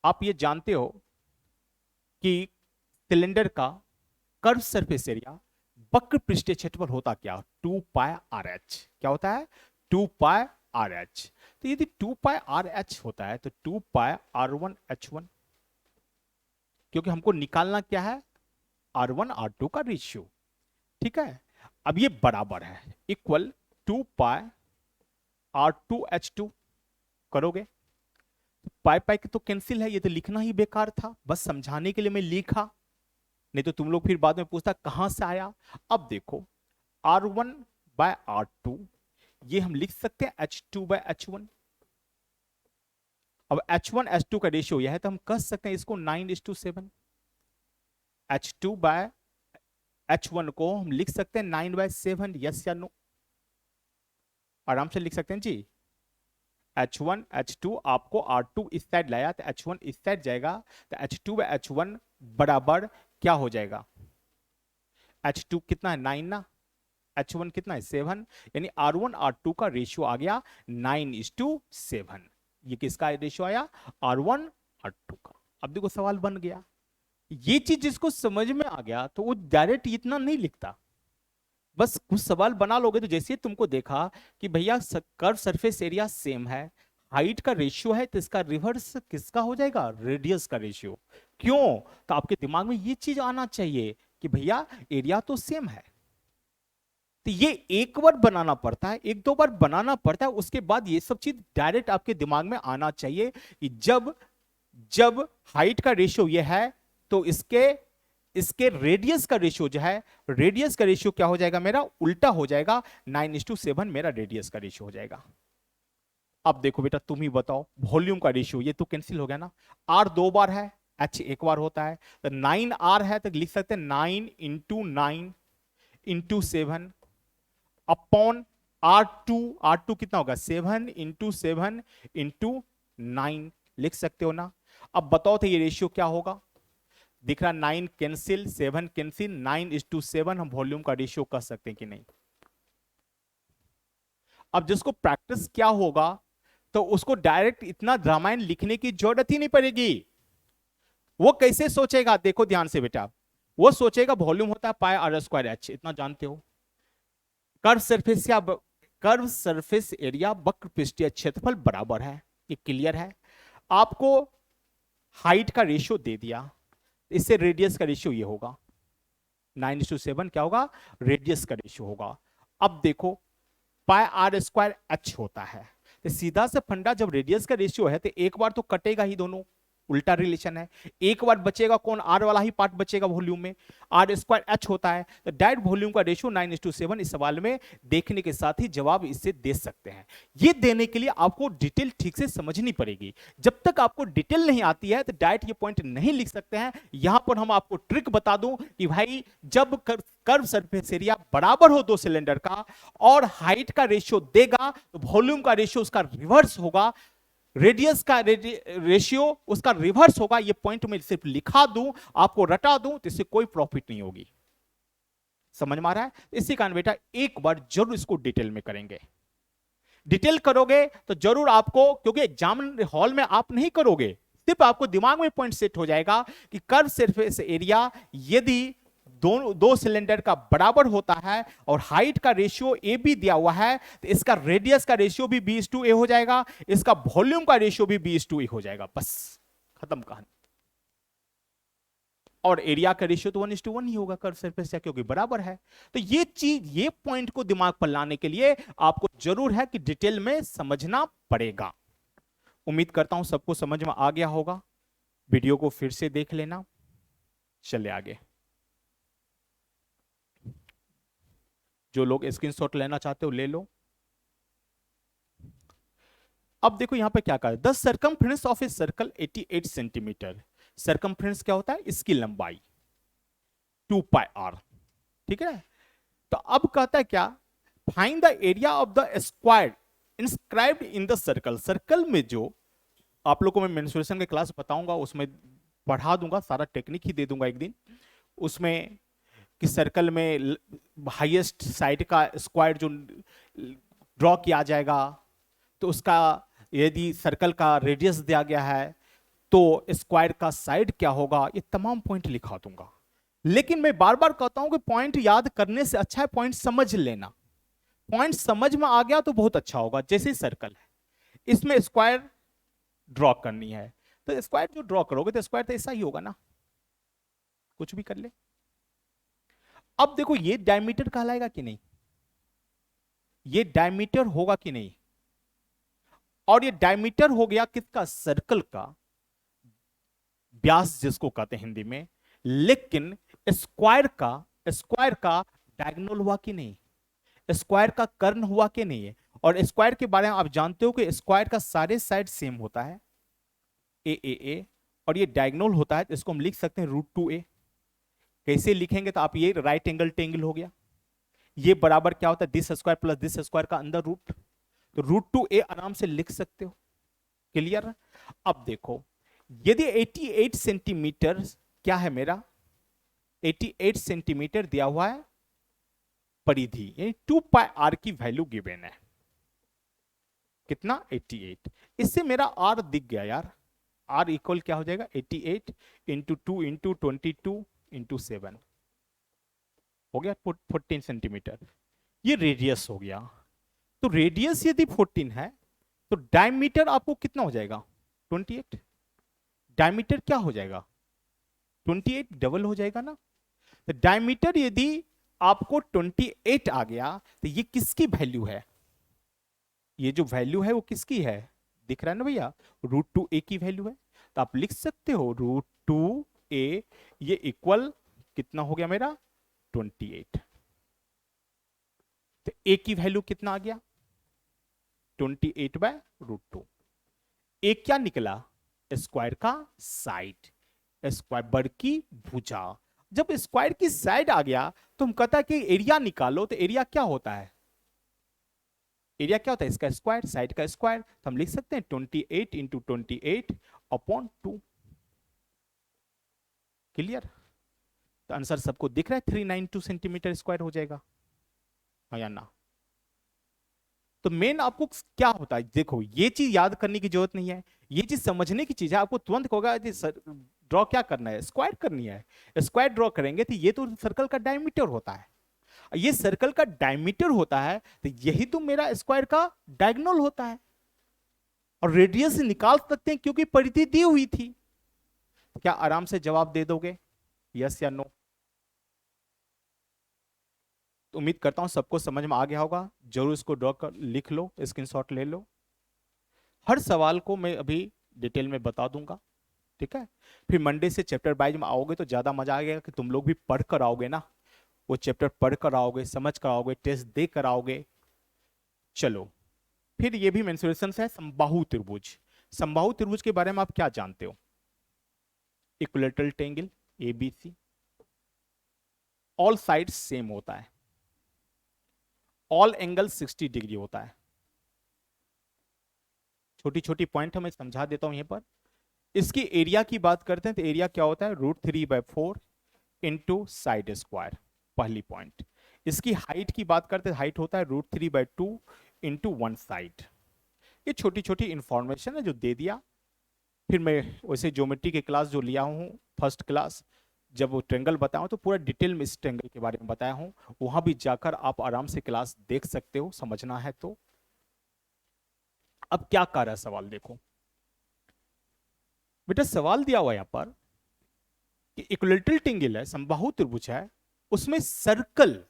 आप ये जानते हो कि सिलेंडर का कर्व सरफेस एरिया, वक्र पृष्ठीय क्षेत्रफल होता क्या, 2 पाई आर एच, क्या होता है, 2 पाई आर एच। तो यदि 2 पाई आर एच होता है तो 2 पाई R1 H1, क्योंकि हमको निकालना क्या है, R1 R2 का रेशियो, ठीक है। अब ये बराबर है इक्वल 2 पाई R2 H2, करोगे पाई पाई के तो कैंसिल है, ये तो लिखना ही बेकार था, बस समझाने के लिए मैं लिखा, नहीं तो तुम लोग फिर बाद में पूछता कहां से आया। अब देखो R1 बाय R2, ये हम लिख सकते हैं H2 बाय H1। अब H1 H2 का रेशियो यह है तो हम कह सकते हैं इसको 9:7, H2 बाय H1 को हम लिख सकते हैं 9/7, यस या नो, आराम से लिख सकते हैं जी। H1 H2 आपको R2 इस साइड लाया तो H1 इस साइड जाएगा, तो H2 बाय H1 बराबर क्या हो जाएगा, H2 कितना है 9 ना, H1 कितना है 7, यानी R1 R2 का रेशियो आ गया 9:7। ये किसका रेशियो आया, R1 R2 का। अब देखो सवाल बन गया, ये चीज जिसको समझ में आ गया तो वो डायरेक्ट इतना नहीं लिखता, बस कुछ सवाल बना लोगे तो जैसे तुमको देखा कि भैया कर्व सरफेस एरिया सेम है, हाइट का रेशियो है, तो इसका रिवर्स किसका हो जाएगा, रेडियस का रेशियो। क्यों, तो आपके दिमाग में ये चीज आना चाहिए कि भैया एरिया तो सेम है, तो ये एक बार बनाना पड़ता है, एक दो बार बनाना पड़ता है, उसके बाद ये सब चीज डायरेक्ट आपके दिमाग में आना चाहिए कि जब हाइट का रेशियो ये है तो इसके रेडियस का रेशियो जो है, रेडियस का रेशियो क्या हो जाएगा मेरा, उल्टा हो जाएगा, 9:7 मेरा रेडियस का रेशियो हो जाएगा। अब देखो बेटा तुम ही बताओ, वॉल्यूम का रेशियो ये तो कैंसिल हो गया ना, R 2 बार है, H एक बार होता है, तो 9R है तो लिख सकते हैं 9:9 × 7 अपॉन R2 कितना होगा 7 × 7 × 9 लिख सकते हो ना। अब बताओ तो ये रेशियो क्या होगा, दिख रहा 9 कैंसिल 7 कैंसिल, 9:7 हम वॉल्यूम का रेशियो कर सकते हैं कि नहीं। अब जिसको प्रैक्टिस क्या होगा तो उसको डायरेक्ट इतना रामायण लिखने की जरूरत ही नहीं पड़ेगी। वो कैसे सोचेगा, देखो ध्यान से बेटा, वो सोचेगा वॉल्यूम होता है पाई आर स्क्वायर एच, इतना जानते हो, कर्व सरफेस एरिया वक्र पृष्ठीय क्षेत्रफल बराबर है, ये क्लियर है। आपको हाइट का रेशियो दे दिया, इससे रेडियस का रेशियो ये होगा 9:7, क्या होगा, रेडियस का रेशियो होगा। अब देखो पाई आर स्क्वायर एच होता है, तो सीधा से फंडा, जब रेडियस का रेशियो है तो एक बार तो कटेगा ही, दोनों उल्टा रिलेशन है, एक बार बचेगा कौन, आर वाला ही पार्ट बचेगा वॉल्यूम में, आर स्क्वायर एच होता है, तो डायरेक्ट वॉल्यूम का रेशियो 9:7 इस सवाल में देखने के साथ ही जवाब इससे दे सकते हैं। ये देने के लिए आपको डिटेल ठीक से समझनी पड़ेगी, जब तक आपको डिटेल नहीं आती है तो डायरेक्ट ये पॉइंट नहीं लिख सकते हैं। यहां पर हम आपको ट्रिक बता दूं कि भाई जब कर्व सरफेस एरिया बराबर हो दो सिलेंडर का और हाइट का रेशियो देगा तो वॉल्यूम का रेशियो उसका रिवर्स होगा, रेडियस का रेशियो उसका रिवर्स होगा। ये पॉइंट में सिर्फ लिखा दूं, आपको रटा दूं, तो इससे कोई प्रॉफिट नहीं होगी। समझ में आ रहा है, इसी कारण बेटा एक बार जरूर इसको डिटेल में करेंगे, डिटेल करोगे तो जरूर आपको, क्योंकि एग्जाम हॉल में आप नहीं करोगे, सिर्फ आपको दिमाग में पॉइंट सेट हो जाएगा कि कर्व सरफेस एरिया यदि दो सिलेंडर का बराबर होता है और हाइट का रेशियो ए भी दिया हुआ है, तो इसका रेडियस का रेशियो भी B/A हो जाएगा, इसका वॉल्यूम का रेशियो भी B/A हो जाएगा, बस खत्म कहानी। और एरिया का रेशियो तो 1:1 ही होगा कर्व सरफेस का, क्योंकि बराबर है। तो ये चीज, ये पॉइंट को दिमाग पर लाने के लिए आपको जरूर है कि डिटेल में समझना पड़ेगा। उम्मीद करता हूं सबको समझ में आ गया होगा। वीडियो को फिर से देख लेना। चले आगे। जो लोग स्क्रीनशॉट लेना चाहते हो ले लो। अब देखो यहां पे क्या कहा है, the circumference of a circle 88 centimetre. Circumference क्या होता है, इसकी लंबाई 2πr, ठीक है। तो अब कहता है क्या, find the area of the square inscribed in the circle. Circle में जो आप लोगों को मैं मेंसुरेशन के क्लास बताऊंगा, उसमें पढ़ा दूंगा, सारा टेक्निक ही दे दूंगा एक दिन उसमें, कि सर्कल में हाईएस्ट साइड का स्क्वायर जो ड्रॉ किया जाएगा, तो उसका यदि सर्कल का रेडियस दिया गया है तो स्क्वायर का साइड क्या होगा, ये तमाम पॉइंट लिखा दूंगा। लेकिन मैं बार बार कहता हूं कि पॉइंट याद करने से अच्छा है पॉइंट समझ लेना। पॉइंट समझ में आ गया तो बहुत अच्छा होगा। जैसे सर्कल है, इसमें स्क्वायर ड्रॉ करनी है, तो स्क्वायर जो ड्रॉ करोगे तो स्क्वायर तो ऐसा ही होगा ना, कुछ भी कर ले। अब देखो ये डायमीटर कहलाएगा कि नहीं, ये डायमीटर होगा कि नहीं, और ये डायमीटर हो गया किसका, सर्कल का, व्यास जिसको कहते हैं हिंदी में। लेकिन स्क्वायर का डायगोनल हुआ कि नहीं, स्क्वायर का कर्ण हुआ कि नहीं है। और स्क्वायर के बारे में आप जानते हो कि स्क्वायर का सारे साइड सेम होता है, ए, और ये डायगोनल होता है, इसको हम लिख सकते हैं √2a। कैसे लिखेंगे, तो आप ये राइट एंगल ट्रायंगल हो गया, ये बराबर क्या होता है, this square plus this square का अंदर रूट, तो √2a आराम से लिख सकते हो। क्लियर। अब देखो यदि 88 सेंटीमीटर क्या है मेरा, 88 सेंटीमीटर दिया हुआ है परिधि, यानी 2πr की वैल्यू गिवन है, कितना 88। इससे मेरा r दिख गया यार, r इक्वल क्या हो जाएगा 88 इंटू 2 इंटू 22 इंटू 7 हो गया 14 सेंटीमीटर। ये रेडियस हो गया। तो रेडियस यदि 14 है तो डायमीटर आपको कितना हो जाएगा 28। डायमीटर क्या हो जाएगा 28, डबल हो जाएगा ना। तो डायमीटर यदि आपको 28 आ गया तो ये किसकी वैल्यू है, ये जो वैल्यू है वो किसकी है, दिख रहा है ना भैया, √2a की वैल्यू है। तो आप लिख सकते हो √2a, ये इक्वल कितना हो गया मेरा 28। तो a की वैल्यू कितना आ गया 28/√2। ए क्या निकला, स्क्वायर का साइड, स्क्वायर बड़ की भुजा। जब स्क्वायर की साइड आ गया तो हम कहता है कि एरिया निकालो, तो एरिया क्या होता है, एरिया क्या होता है इसका स्क्वायर, साइड का स्क्वायर। तो हम लिख सकते हैं 28 इंटू 28/2। क्लियर। तो आंसर सबको दिख रहा है 392 सेंटीमीटर स्क्वायर हो जाएगा, हाँ या ना। तो मेन आपको क्या होता है, देखो ये चीज याद करने की जरूरत नहीं है, ये चीज समझने की चीज है। आपको तुरंत होगा ड्रॉ क्या करना है, स्क्वायर करनी है। स्क्वायर ड्रॉ करेंगे तो ये तो सर्कल का डायमीटर होता है, ये सर्कल का डायमीटर होता है, तो यही तो मेरा स्क्वायर का डायगोनल होता है। और रेडियस निकाल सकते हैं क्योंकि परिधि दी हुई थी। क्या आराम से जवाब दे दोगे, यस या नो। तो उम्मीद करता हूं सबको समझ में आ गया होगा। जरूर इसको ड्रॉ कर लिख लो, स्क्रीनशॉट ले लो। हर सवाल को मैं अभी डिटेल में बता दूंगा, ठीक है। फिर मंडे से चैप्टर वाइज में आओगे तो ज्यादा मजा आएगा कि तुम लोग भी पढ़ कर आओगे ना, वो चैप्टर पढ़ कर आओगे, समझ कर आओगे, टेस्ट दे कर आओगे। चलो फिर ये भी मेंसुरेशन है समबाहु त्रिभुज। समबाहु त्रिभुज के बारे में आप क्या जानते हो, equilateral triangle ABC, all sides same होता है, ऑल एंगल 60 डिग्री होता है। छोटी छोटी पॉइंट मैं समझा देता हूं यहां पर। इसकी एरिया की बात करते हैं तो एरिया क्या होता है √3/4 इंटू साइड स्क्वायर, पहली पॉइंट। इसकी हाइट की बात करते हैं, हाइट होता है √3/2 इंटू 1 साइड। ये छोटी छोटी इंफॉर्मेशन है जो दे दिया। फिर मैं वैसे ज्योमेट्री की क्लास जो लिया हूँ फर्स्ट क्लास, जब वो ट्रेंगल बताया हूँ तो पूरा डिटेल में इस ट्रेंगल के बारे में बताया हूँ, वहां भी जाकर आप आराम से क्लास देख सकते हो, समझना है तो। अब क्या कर रहा है सवाल देखो, बेटा सवाल दिया हुआ यहां पर कि इक्विलेटरल ट्रायंगल है, समबाहु त्रिभुज है, उसमें सर्कल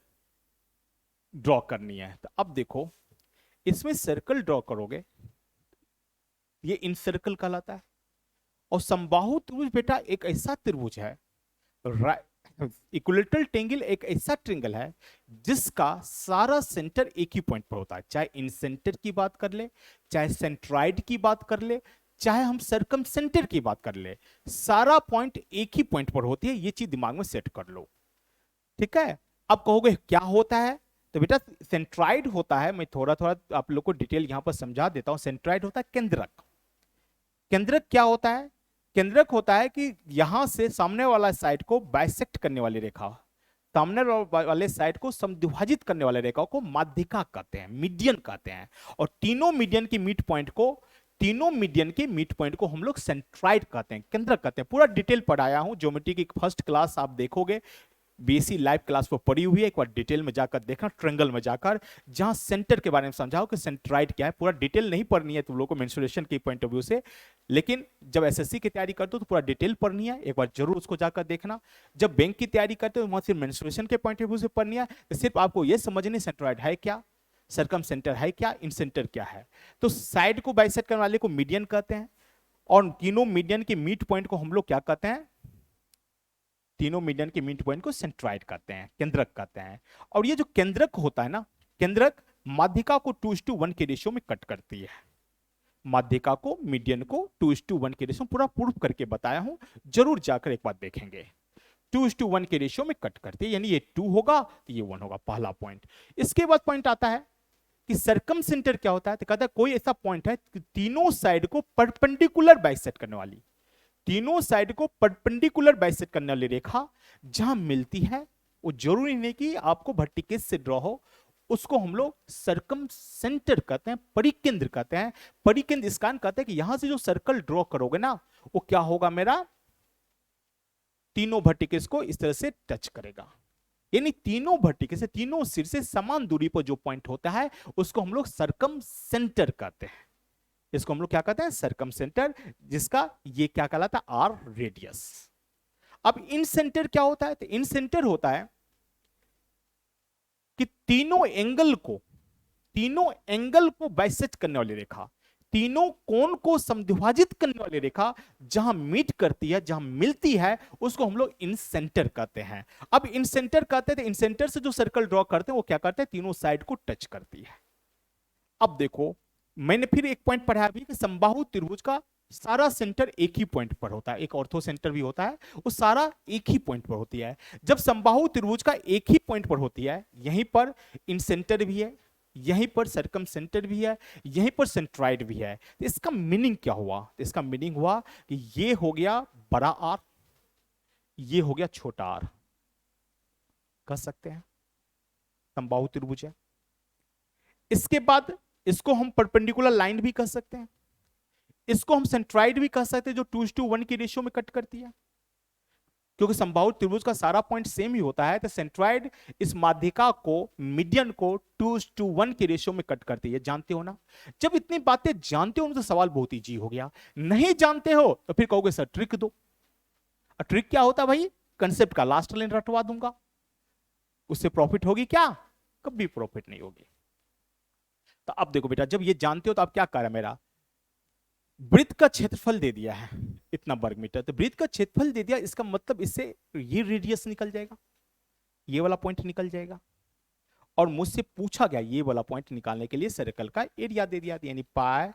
ड्रॉ करनी है। तो अब देखो इसमें सर्कल ड्रॉ करोगे, ये इन सर्कल कहलाता है। और समबाहु त्रिभुज बेटा एक ऐसा त्रिभुज है, इक्विलेटरल ट्रायंगल एक ऐसा ट्रायंगल है जिसका सारा सेंटर एक ही पॉइंट पर होता है। चाहे इन सेंटर की बात कर ले, चाहे सेंट्राइड की बात कर ले, चाहे हम सरकम सेंटर की बात कर ले, सारा पॉइंट एक ही पॉइंट पर होती है। ये चीज दिमाग में सेट कर लो, ठीक है। अब कहोगे क्या होता है, तो बेटा सेंट्राइड होता है, मैं थोड़ा थोड़ा आप लोग को डिटेल यहां पर समझा देता हूं। सेंट्राइड होता है केंद्रक। केंद्रक क्या होता है? केंद्रक होता है कि यहां से सामने वाला साइड को बाइसेक्ट करने वाली रेखा, सामने वाले साइड को समद्विभाजित करने वाले रेखा को माध्यिका कहते हैं, मीडियन कहते हैं। और तीनों मीडियन के मिड पॉइंट को, तीनों मीडियन के मिड पॉइंट को हम लोग सेंट्राइड कहते हैं, केंद्रक कहते हैं। पूरा डिटेल पढ़ाया हूं, ज्योमेट्री की फर्स्ट क्लास आप देखोगे, बीएससी लाइव क्लास पर पड़ी हुई है, एक बार डिटेल में जाकर देखना, ट्रायंगल में जाकर, जहां सेंटर के बारे में समझाओ कि सेंट्राइड क्या है। पूरा डिटेल नहीं पढ़नी है तुम लोगों को मेंसुरेशन के पॉइंट ऑफ व्यू से, लेकिन जब एसएससी की तैयारी करते हो तो पूरा डिटेल पढ़नी है, एक बार जरूर उसको जाकर देखना। जब बैंक की तैयारी करते हो वहां सिर्फ मेंसुरेशन के पॉइंट ऑफ व्यू से पढ़नी है, तो सिर्फ आपको यह समझनी सेंट्राइड है क्या, सरकम सेंटर है क्या, इन सेंटर क्या है। तो साइड को बाइसेक्ट करने वाले को मीडियन कहते हैं, और तीनों मीडियन के मिड पॉइंट को हम लोग क्या कहते हैं, तीनों मीडियन के मिड पॉइंट को सेंट्राइड कहते हैं, केंद्रक कहते हैं। और ये जो केंद्रक होता है ना, केंद्रक माध्यिका को 2:1 के रेशियो में कट करती है। माध्यिका को मीडियन को 2:1 के रेशियो, पूरा प्रूफ करके बताया हूं, जरूर जाकर एक बार देखेंगे। 2:1 के रेशियो में कट करती है, यानी ये 2 होगा तो ये 1 होगा, पहला पॉइंट। इसके बाद पॉइंट आता है कि सरकम सेंटर क्या होता है, तो कहता है कोई ऐसा पॉइंट है कि तीनों साइड को परपेंडिकुलर बाइसेक्ट करने वाली, तीनों साइड को परपेंडिकुलर बाइसेक्ट करने वाली रेखा जहां मिलती है, वो जरूरी नहीं कि आपको वर्टिकल से ड्रॉ हो, उसको हम लोग सरकम सेंटर कहते हैं, परिकेंद्र कहते हैं। परिकेंद्र इस कारण कहते हैं कि यहां से जो सर्कल ड्रॉ करोगे ना, वो क्या होगा, मेरा तीनों वर्टिकल्स को इस तरह से टच करेगा। यानी तीनों वर्टिकल से, तीनों सिर से समान दूरी पर जो पॉइंट होता है उसको हम लोग सरकम सेंटर कहते हैं। इसको हम लोग क्या कहते हैं, सरकम सेंटर, जिसका ये क्या कहलाता है, आर रेडियस। अब इन सेंटर क्या होता है, तो इन सेंटर होता है कि तीनों एंगल को बाइसेक्ट करने वाली रेखा, तीनों कोण को समद्विभाजित करने वाली रेखा जहां मीट करती है, जहां मिलती है, उसको हम लोग इन सेंटर कहते हैं। अब इन सेंटर कहते हैं, तो इन सेंटर से जो सर्कल ड्रॉ करते हैं वो क्या करते हैं, तीनों साइड को टच करती है। अब देखो मैंने फिर एक पॉइंट पढ़ाया भी कि समबाहु त्रिभुज का सारा सेंटर एक ही पॉइंट पर होता है, एक ऑर्थो सेंटर भी होता है, वो सारा एक ही पॉइंट पर होती है। जब समबाहु त्रिभुज का एक ही पॉइंट पर होती है, यहीं पर इन सेंटर भी है, यहीं पर सरकम सेंटर भी है, यहीं पर सेंट्राइड भी है, तो इसका मीनिंग क्या हुआ, तो इसका मीनिंग हुआ कि ये हो गया बड़ा आर, ये हो गया छोटा आर, कह सकते हैं समबाहु त्रिभुज है। इसके बाद इसको हम परपेंडिकुलर लाइन भी कह सकते हैं, इसको हम सेंट्राइड भी कह सकते हैं, जो 2:1 की रेशियो में कट करती है। क्योंकि समबाहु त्रिभुज का सारा पॉइंट सेम ही होता है, तो सेंट्राइड इस माध्यिका को, मीडियन को 2:1 की रेशियो में कट करती है, जानते हो ना। जब इतनी बातें जानते हो तो सवाल बहुत इजी हो गया। नहीं जानते हो तो फिर कहोगे सर ट्रिक दो। ट्रिक क्या होता है भाई, कंसेप्ट का लास्ट लाइन रटवा दूंगा, उससे प्रॉफिट होगी क्या, कभी प्रॉफिट नहीं होगी। तो अब देखो बेटा, जब ये जानते हो तो अब क्या कर रहा है, मेरा वृत्त का क्षेत्रफल दे दिया है इतना वर्ग मीटर, तो वृत्त का क्षेत्रफल दे दिया, इसका मतलब इससे ये रेडियस निकल जाएगा, ये वाला पॉइंट निकल जाएगा। और मुझसे पूछा गया ये वाला पॉइंट निकालने के लिए सर्कल का एरिया दे दिया, यानी पाई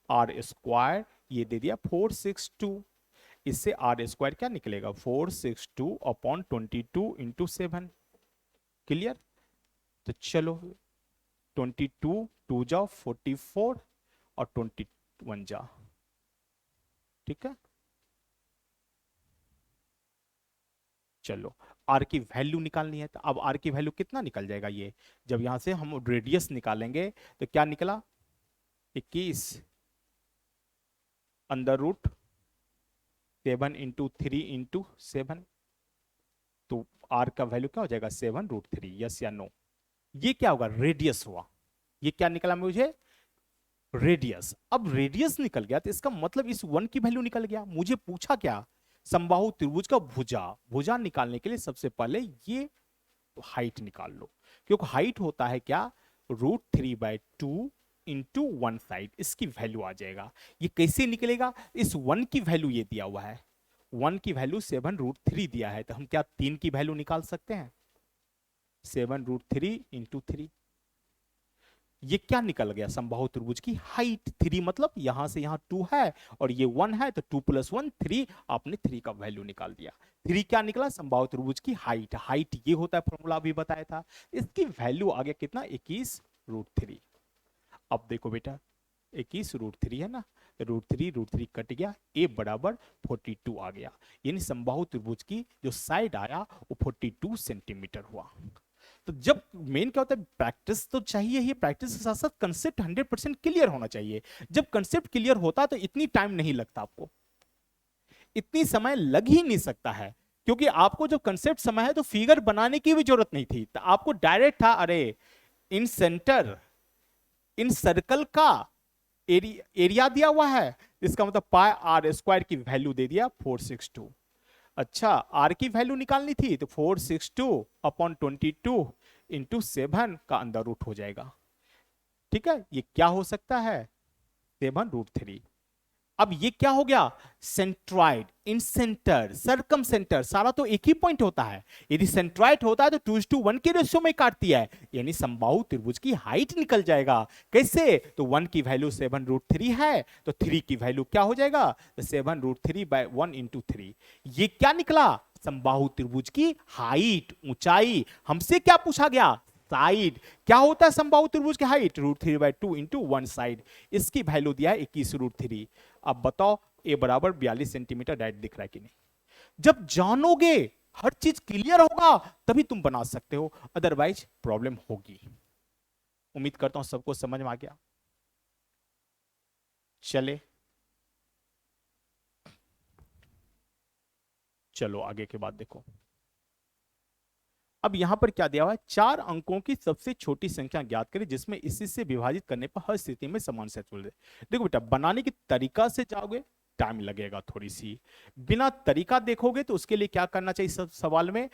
आर स्क्वायर, ये दे दिया 462। इससे आर स्क्वायर क्या निकलेगा, 462/22 इंटू 7। क्लियर। तो चलो 22 2 जा 44 और 21 जा, ठीक है। चलो आर की वैल्यू निकालनी है, तो अब आर की वैल्यू कितना निकल जाएगा, ये जब यहां से हम रेडियस निकालेंगे तो क्या निकला, 21 √7 इंटू 3 इंटू 7। तो आर का वैल्यू क्या हो जाएगा, 7√3, यस या नो। ये क्या होगा, रेडियस हुआ। ये क्या निकला मुझे, रेडियस। अब रेडियस निकल गया तो इसका मतलब इस 1 की वैल्यू निकल गया। मुझे पूछा क्या, समबाहु त्रिभुज का भुजा, भुजा निकालने के लिए सबसे पहले ये हाइट निकाल लो, क्योंकि हाइट होता है क्या, √3/2 इंटू वन साइड, इसकी वैल्यू आ जाएगा। ये कैसे निकलेगा, इस 1 की वैल्यू ये दिया हुआ है, 1 की वैल्यू 7√3 दिया है, तो हम क्या 3 की वैल्यू निकाल सकते हैं, 7√3 इंटू 3। ये क्या निकल गया, समबाहु त्रिभुज की हाइट। 3 मतलब यहां से यहां 2 है और ये 1 है, तो 2 + 1 3, आपने 3 का वैल्यू निकाल दिया। 3 क्या निकला, समबाहु त्रिभुज की हाइट। हाइट ये होता है, फॉर्मूला अभी बताया था। इसकी वैल्यू आ गया कितना, 21√3। अब देखो बेटा 21√3 है ना, √3 कट गया, a बराबर 42 आ गया, यानी समबाहु त्रिभुज की जो साइड आया वो 42 सेंटीमीटर हुआ। तो जब मेन क्या होता है, प्रैक्टिस तो चाहिए ही, प्रैक्टिस के साथ साथ कंसेप्ट 100% क्लियर होना चाहिए। जब कंसेप्ट क्लियर होता तो इतनी टाइम नहीं लगता, आपको इतनी समय लग ही नहीं सकता है, क्योंकि आपको जब कंसेप्ट समय है तो फिगर बनाने की भी जरूरत नहीं थी, तो आपको डायरेक्ट था, अरे इन सेंटर, इन सर्कल का एरिया दिया हुआ है, इसका मतलब πr² की वैल्यू दे दिया 462। अच्छा r की वैल्यू निकालनी थी तो 462/22 इंटू 7 का अंदर रूट हो जाएगा। ठीक है, ये क्या हो सकता है, 7√3। अब ये क्या हो गया, सेंट्रॉइड, इन सेंटर, सरकम सेंटर, सारा तो एक ही पॉइंट होता है। यदि सेंट्रॉइड होता है तो 2:1 के रेशियो में काटती है, यानी समबाहु त्रिभुज की हाइट निकल जाएगा। कैसे, तो 1 की वैल्यू 7√3 है, तो 3 की वैल्यू क्या हो जाएगा, तो 7√3/1 इंटू 3। ये क्या निकला, समबाहु त्रिभुज की हाइट, ऊंचाई। हमसे क्या पूछा गया, साइड। क्या होता है समबाहु त्रिभुज की हाइट, √3/2 इंटू वन साइड, इसकी वैल्यू दिया है 21√3। अब बताओ ए बराबर 42 सेंटीमीटर, डायरेक्ट दिख रहा है कि नहीं। जब जानोगे, हर चीज क्लियर होगा, तभी तुम बना सकते हो, अदरवाइज प्रॉब्लम होगी। उम्मीद करता हूं सबको समझ में आ गया। चले चलो आगे के बाद देखो। अब यहां पर क्या दिया हुआ है, 4 अंकों की सबसे छोटी संख्या ज्ञात करें जिसमें इसी से विभाजित करने पर हर स्थिति में समान सेट दे। देखो बेटा, बनाने की तरीका से जाओगे टाइम लगेगा थोड़ी सी, बिना तरीका देखोगे तो उसके लिए क्या करना चाहिए, सब सवाल में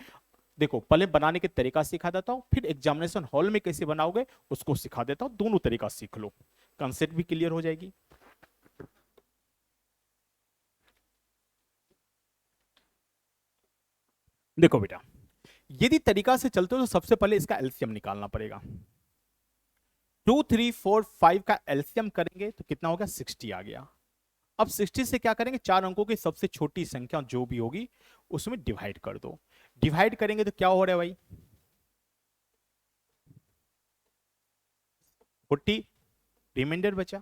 देखो, पहले बनाने के तरीका सिखा देता हूं, फिर एग्जामिनेशन हॉल में कैसे बनाओगे उसको सिखा देता हूं, दोनों तरीका सीख लो, कंसेप्ट भी क्लियर हो जाएगी। देखो बेटा, यदि तरीका से चलते हो तो सबसे पहले इसका एलसीएम निकालना पड़ेगा। 2 3 4 5 का एलसीएम करेंगे तो कितना हो गया, 60 आ गया। अब 60 से क्या करेंगे, 4 अंकों की सबसे छोटी संख्या जो भी होगी उसमें डिवाइड कर दो। डिवाइड करेंगे तो क्या हो रहा है भाई, 40, रिमाइंडर बचा।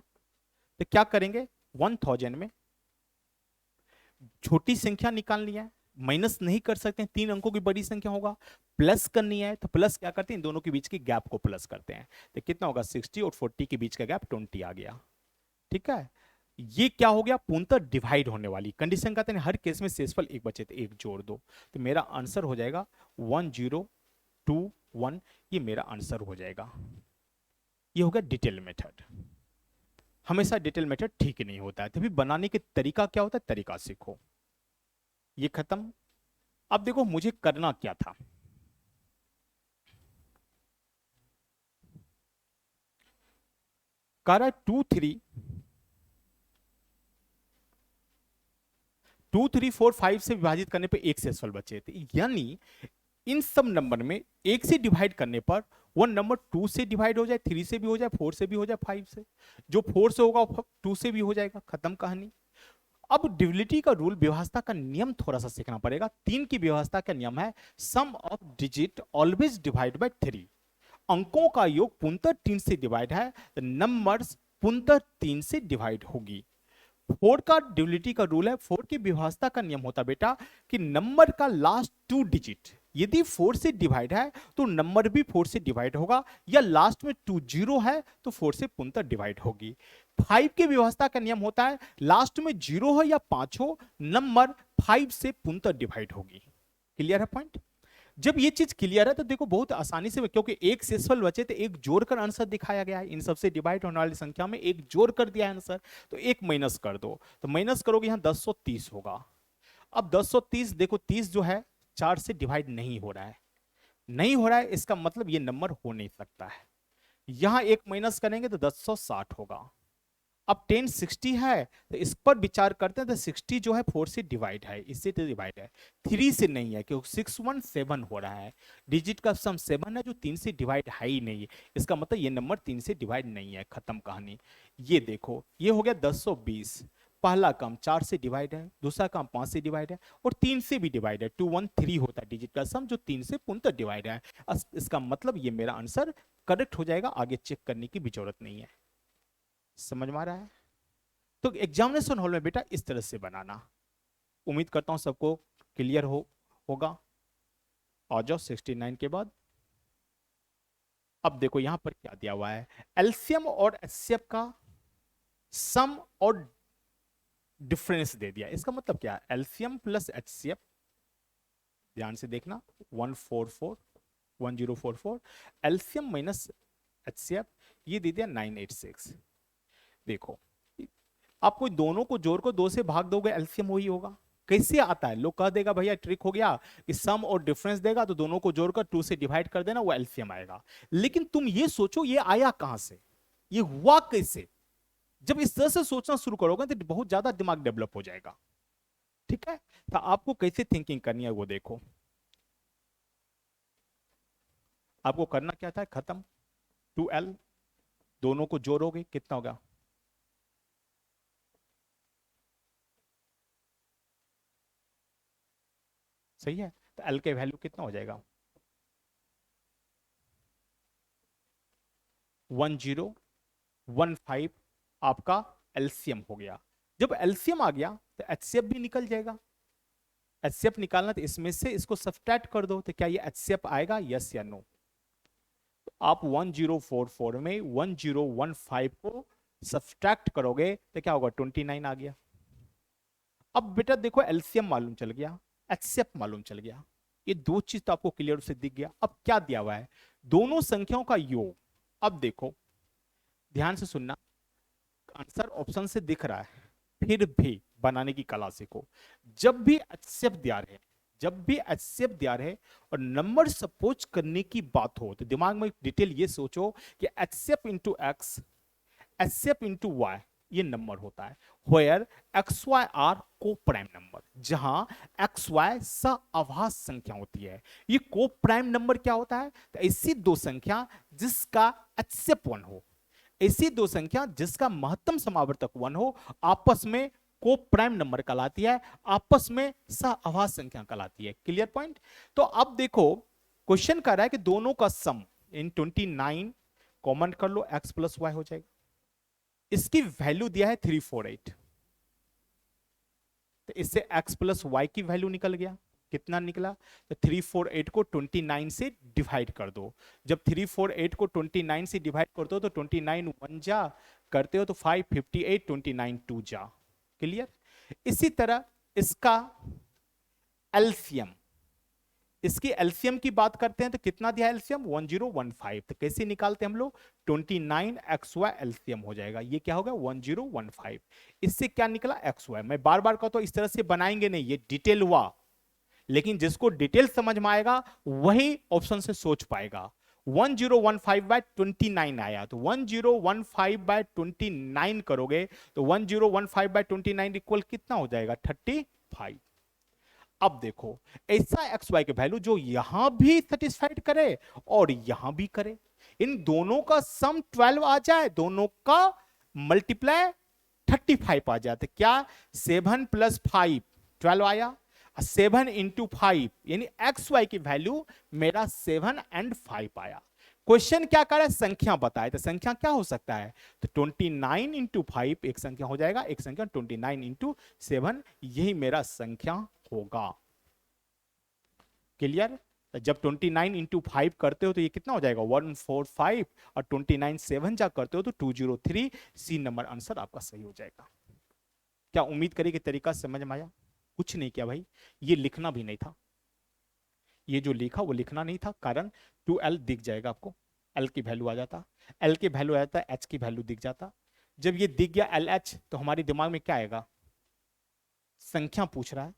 तो क्या करेंगे, 1000 में छोटी संख्या निकालनी है, माइनस नहीं कर सकते हैं, 3 अंकों की बड़ी संख्या होगा, प्लस करनी है तो प्लस क्या करते हैं, इन दोनों के बीच के गैप को प्लस करते हैं। तो कितना होगा, 60 और 40 के बीच का गैप 20 आ गया। ठीक है, ये क्या हो गया, पूर्णतः डिवाइड होने वाली कंडीशन का, हर केस में शेषफल एक बचे तो एक जोड़ दो, तो मेरा आंसर हो जाएगा 1021। ये मेरा आंसर हो जाएगा। ये हो गया डिटेल मेथड। हमेशा डिटेल मेथड ठीक नहीं होता है, तभी बनाने के तरीका क्या होता है, तरीका सीखो। ये खत्म। अब देखो मुझे करना क्या था, कह रहा है 2 3 4 5 से विभाजित करने पे एक शेषफल बचे थे, यानी इन सब नंबर में एक से डिवाइड करने पर वो नंबर 2 से डिवाइड हो जाए, 3 से भी हो जाए, 4 से भी हो जाए, 5 से, जो 4 से होगा 2 से भी हो जाएगा, खत्म कहानी। अब डिविलिटी का रूल, व्यवस्था का नियम थोड़ा सा सीखना पड़ेगा। 3 की व्यवस्था का नियम है, sum of digit always divide by 3। अंकों का योग पूर्णतः 3 से डिवाइड है, नंबर्स पूर्णतः 3 से डिवाइड होगी। 4 का डिविलिटी का रूल है, 4 की व्यवस्था का नियम होता बेटा कि नंबर का लास्ट 2 डिजिट यदि 4 से डिवाइड है तो नंबर भी 4 से डिवाइड होगा, या लास्ट में 2 0 है तो 4 से पूर्णतः डिवाइड होगी। 5 की व्यवस्था का नियम होता है, लास्ट में 0 हो या 5 हो, नंबर 5 से पूर्णतः डिवाइड होगी। क्लियर है पॉइंट। जब ये चीज क्लियर है तो देखो बहुत आसानी से, क्योंकि एक शेषफल बचे तो एक जोड़कर आंसर दिखाया गया है, इन सबसे डिवाइड होने वाली संख्या में एक जोड़ कर दिया है आंसर, तो एक माइनस कर दो, तो माइनस करोगे यहां 1030 होगा। अब 1030 देखो 30 जो है 4 से डिवाइड नहीं हो रहा है, नहीं हो रहा है, इसका मतलब ये नंबर हो नहीं सकता है। यहां एक माइनस करेंगे तो 1060 होगा। अब 1060 है तो इस पर विचार करते हैं, तो 60 जो है 4 से डिवाइड है, इससे तो डिवाइड है, 3 से नहीं है, क्योंकि 617 हो रहा है, डिजिट का सम 7 है जो 3 से डिवाइड है ही नहीं है, इसका मतलब ये नंबर 3 से डिवाइड नहीं है, खत्म कहानी। ये देखो ये हो गया 1020, पहला काम 4 से डिवाइड है, दूसरा काम 5 से डिवाइड है, और 3 से भी डिवाइड है, 213 होता है डिजिट का सम जो 3 से पूर्णतः डिवाइड है। इसका मतलब ये मेरा आंसर करेक्ट हो जाएगा, आगे चेक करने की भी जरूरत नहीं है। समझ में आ रहा है? तो एग्जामिनेशन हॉल में बेटा इस तरह से बनाना, उम्मीद करता हूं सबको क्लियर होगा। आ जाओ 69 के बाद। अब देखो यहां पर क्या दिया हुआ है, एलसीएम और एचसीएफ का सम और डिफरेंस दे दिया, इसका मतलब क्या है, एलसीएम प्लस एचसीएफ, ध्यान से देखना 1044, एलसीएम माइनस एचसीएफ, ये दे दिया 986। देखो आप कोई दोनों को जोड़ को 2 से भाग दोगे एलसीएम वही होगा। कैसे आता है, लोग कह देगा भैया ट्रिक हो गया कि सम और डिफरेंस देगा तो दोनों को जोड़कर 2 से डिवाइड कर देना वो एलसीएम आएगा। लेकिन तुम ये सोचो ये आया कहां से, ये हुआ कैसे। जब इस तरह से सोचना शुरू करोगे तो बहुत ज्यादा दिमाग डेवलप हो जाएगा। ठीक है, तो आपको कैसे थिंकिंग करनी है वो देखो। आपको करना क्या था, खत्म 2l, दोनों को जोड़ोगे कितना होगा, सही है, तो l के वैल्यू कितना हो जाएगा 1015, आपका एलसीएम हो गया। जब एलसीएम आ गया तो एचसीएफ भी निकल जाएगा। एचसीएफ निकालना तो इसमें से इसको सब्ट्रैक्ट कर दो, तो क्या ये एचसीएफ आएगा, यस या नो। तो आप 1044 में 1015 को सब्ट्रैक्ट करोगे तो क्या होगा 29 आ गया। अब बेटा देखो एलसीएम मालूम चल गया, एचसीएफ मालूम चल गया, ये दो चीज तो आपको क्लियर से दिख गया। अब क्या दिया हुआ है, दोनों संख्याओं का योग। अब देखो ध्यान से सुनना, आंसर ऑप्शन से दिख रहा है, फिर भी बनाने की कला सीखो। जब भी एचसीएफ दिया रहे, जब भी एचसीएफ दिया रहे और नंबर सपोज करने की बात हो तो दिमाग में डिटेल ये सोचो कि HCF into X, HCF into Y ये नंबर होता है, where X Y are coprime number, जहां एक्स वाई सअभाज्य संख्या होती है। ये को प्राइम नंबर क्या होता है, तो ऐसी दो संख्या जिसका एचसीएफ 1 हो, ऐसी दो संख्या जिसका महत्तम समावर्तक 1 हो, आपस में को प्राइम नंबर कहलाती है, आपस में सअभाज्य संख्या कहलाती है। Clear point. तो अब देखो क्वेश्चन कर रहा है कि दोनों का सम इन 29 कॉमन कर लो, x प्लस वाई हो जाएगा, इसकी वैल्यू दिया है 348, तो इससे x प्लस वाई की वैल्यू निकल गया, कितना निकला, तो 348 को 29 से डिवाइड कर दो। जब 348 को 29 से डिवाइड करते हो तो 29 1 जा करते हो तो 558, 29 2 जा। क्लियर। इसी तरह इसका एलसीएम, इसकी एलसीएम की बात करते हैं तो कितना दिया एलसीएम 1015, तो कैसे निकालते हैं हम लोग, 29xy एलसीएम हो जाएगा, ये क्या होगा 1015। इससे क्या निकला xy, मैं बार बार कहता हूं इस तरह से बनाएंगे नहीं, ये डिटेल हुआ, लेकिन जिसको डिटेल समझ में आएगा वही ऑप्शन से सोच पाएगा। 1015/29 आया तो 1015/29 करोगे तो 1015/29 इक्वल कितना हो जाएगा 35। अब देखो ऐसा एक्स वाई के वैल्यू जो यहां भी सेटिस्फाइड करे और यहां भी करे, इन दोनों का सम 12 आ जाए, दोनों का मल्टीप्लाई 35 आ जाए, तो क्या 7 + 5 12 आया, 7 × 5 यानी एक्स वाई की वैल्यू मेरा 7 और 5 आया। क्वेश्चन क्या करे, संख्या बताए, तो संख्या क्या हो सकता है, तो 29 × 5 एक संख्या हो जाएगा, एक संख्या 29 × 7 यही मेरा संख्या होगा। क्लियर। जब 29 × 5 करते हो तो ये कितना हो जाएगा 145, और 29 7 जा करते हो तो 203, सी नंबर आंसर आपका सही हो जाएगा। क्या उम्मीद करिए कि तरीका समझ में आया, कुछ नहीं किया भाई, ये लिखना भी नहीं था, ये जो लिखा वो लिखना नहीं था, कारण 2l दिख जाएगा आपको, l की वैल्यू आ जाता, l की वैल्यू आ जाता, h की वैल्यू दिख जाता। जब ये दिख गया LH तो हमारे दिमाग में क्या आएगा, संख्या पूछ रहा है,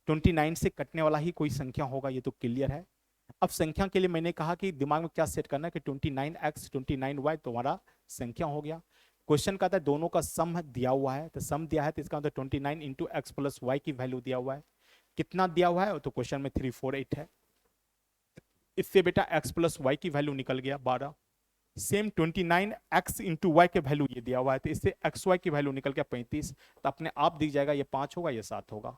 29 से कटने वाला ही कोई संख्या होगा, ये तो क्लियर है। अब संख्या के लिए मैंने कहा कि दिमाग में क्या सेट करना है कि 29x 29y तुम्हारा संख्या हो गया। क्वेश्चन का था दोनों का सम दिया हुआ है, तो सम दिया है तो इसका मतलब 29 इंटू एक्स प्लस वाई की वैल्यू दिया हुआ है। कितना दिया हुआ है तो क्वेश्चन में 348 है। इससे बेटा x प्लस वाई की वैल्यू निकल गया 12। सेम 29x इंटू वाई के वैल्यू ये दिया हुआ है, तो इससे एक्स वाई की वैल्यू निकल गया 35। तो अपने आप दिख जाएगा ये 5 होगा, ये 7 होगा।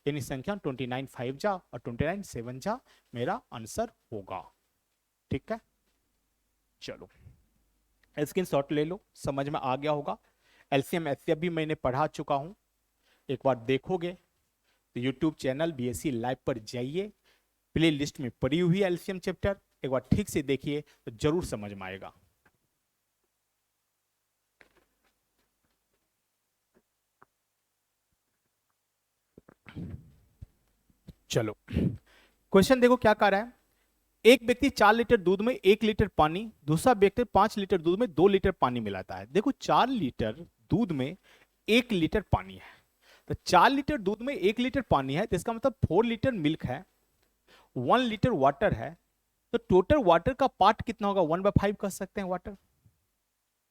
यानी संख्या 29 5 जा और 29 7 जा मेरा आंसर होगा। ठीक है, चलो स्क्रीनशॉट ले लो, समझ में आ गया होगा। एलसीएम एचसीएफ भी मैंने पढ़ा चुका हूं, एक बार देखोगे तो यूट्यूब चैनल बीएससी लाइव पर जाइए, प्ले लिस्ट में पड़ी हुई है एलसीएम चैप्टर, एक बार ठीक से देखिए तो जरूर समझ में आएगा। चलो क्वेश्चन देखो क्या कह रहा है। एक व्यक्ति 4 लीटर दूध में 1 लीटर पानी, दूसरा व्यक्ति 5 लीटर दूध में 2 लीटर पानी मिलाता है। देखो 4 लीटर दूध में 1 लीटर पानी है, तो 4 लीटर दूध में 1 लीटर पानी है, तो इसका मतलब 4 लीटर मिल्क है, 1 लीटर वाटर है, तो टोटल वाटर का पार्ट कितना होगा, 1/5 कह सकते हैं वाटर,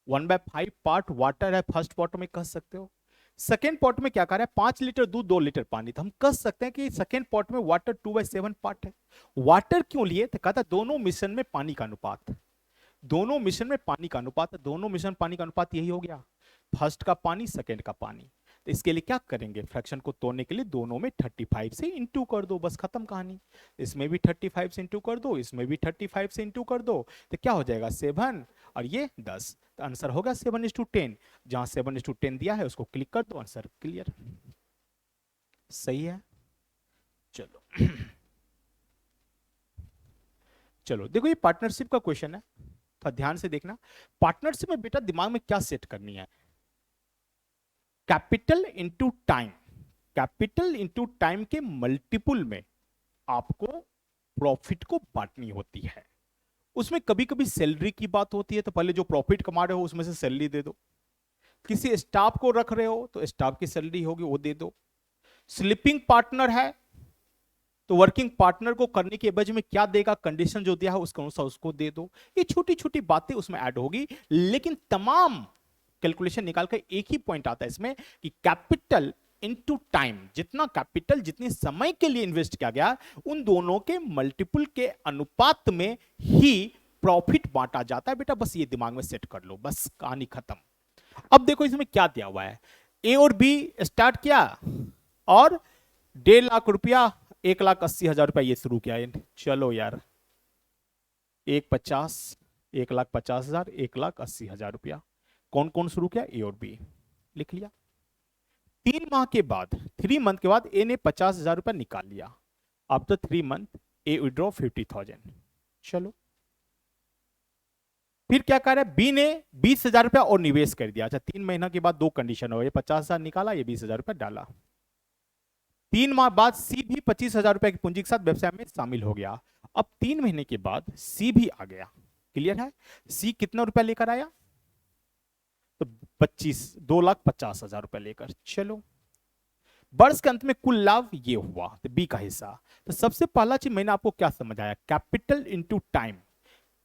1/5 पार्ट वाटर है फर्स्ट पॉट में कह सकते हो। सेकेंड पॉट में क्या कर रहा है, 5 लीटर दूध 2 लीटर पानी, तो हम कह सकते हैं कि सेकेंड पॉट में वाटर 2/7 पार्ट है। वाटर क्यों लिए, तो कहता दोनों मिश्रण में पानी का अनुपात, दोनों मिश्रण में पानी का अनुपात, दोनों मिश्रण पानी का अनुपात यही हो गया, फर्स्ट का पानी सेकेंड का पानी। तो इसके लिए क्या करेंगे, फ्रैक्शन को तोड़ने के लिए दोनों में 35 से इंटू कर दो, बस खत्म कहानी। इसमें भी 35 से इंटू कर दो, इसमें भी 35 से इंटू कर दो, तो क्या हो जाएगा 7 और ये 10, तो आंसर होगा 7:10। जहां 7:10 दिया है उसको क्लिक कर दो, आंसर क्लियर, सही है। चलो चलो देखो ये पार्टनरशिप का क्वेश्चन है, तो ध्यान से देखना। पार्टनरशिप में बेटा दिमाग में क्या सेट करनी है, capital into time, capital into time के मल्टीपुल में आपको प्रॉफिट को बांटनी होती है। उसमें कभी कभी सैलरी की बात होती है, तो पहले जो प्रॉफिट कमा रहे हो उसमें से सैलरी दे दो, किसी स्टाफ को रख रहे हो तो स्टाफ की सैलरी होगी वो दे दो, स्लीपिंग पार्टनर है तो वर्किंग पार्टनर को करने के एवज में क्या देगा, कंडीशन जो दिया है उसके अनुसार उसको दे दो। ये छोटी छोटी बातें उसमें ऐड होगी, लेकिन तमाम कैलकुलेशन निकाल कर एक ही पॉइंट आता है इसमें कि कैपिटल इनटू टाइम, जितना कैपिटल जितने समय के लिए इन्वेस्ट किया गया उन दोनों के मल्टीपल के अनुपात में ही प्रॉफिट बांटा जाता है। बेटा बस ये दिमाग में सेट कर लो, बस कहानी खत्म। अब देखो इसमें क्या दिया हुआ है, ए और बी स्टार्ट किया और 1.5 लाख रुपया 1,80,000 रुपया ये शुरू किया। चलो यार 1,50 1,50,000 1,80,000 रुपया, कौन कौन शुरू किया, ए और बी, लिख लिया। 3 माह के बाद 3 मंथ के बाद ए ने 50,000 रुपया निकाल लिया। अब तो 3 मंथ ए विड्रॉ 50,000। चलो फिर क्या कर रहा है, बी ने 20,000 रुपया और निवेश कर दिया। अच्छा 3 महीना के बाद दो कंडीशन हो, ये 50,000 निकाला, ये 20,000 रुपया डाला। 3 माह बाद सी भी 25,000 रुपए की पूंजी के साथ व्यवसाय में शामिल हो गया। अब 3 महीने के बाद सी भी आ गया, क्लियर है। सी कितना रुपया लेकर आया, तो 2,50,000 रुपया लेकर। चलो वर्ष के अंत में कुल लाभ ये हुआ, तो बी का हिस्सा। तो सबसे पहला चीज मैंने आपको क्या समझाया, capital into time,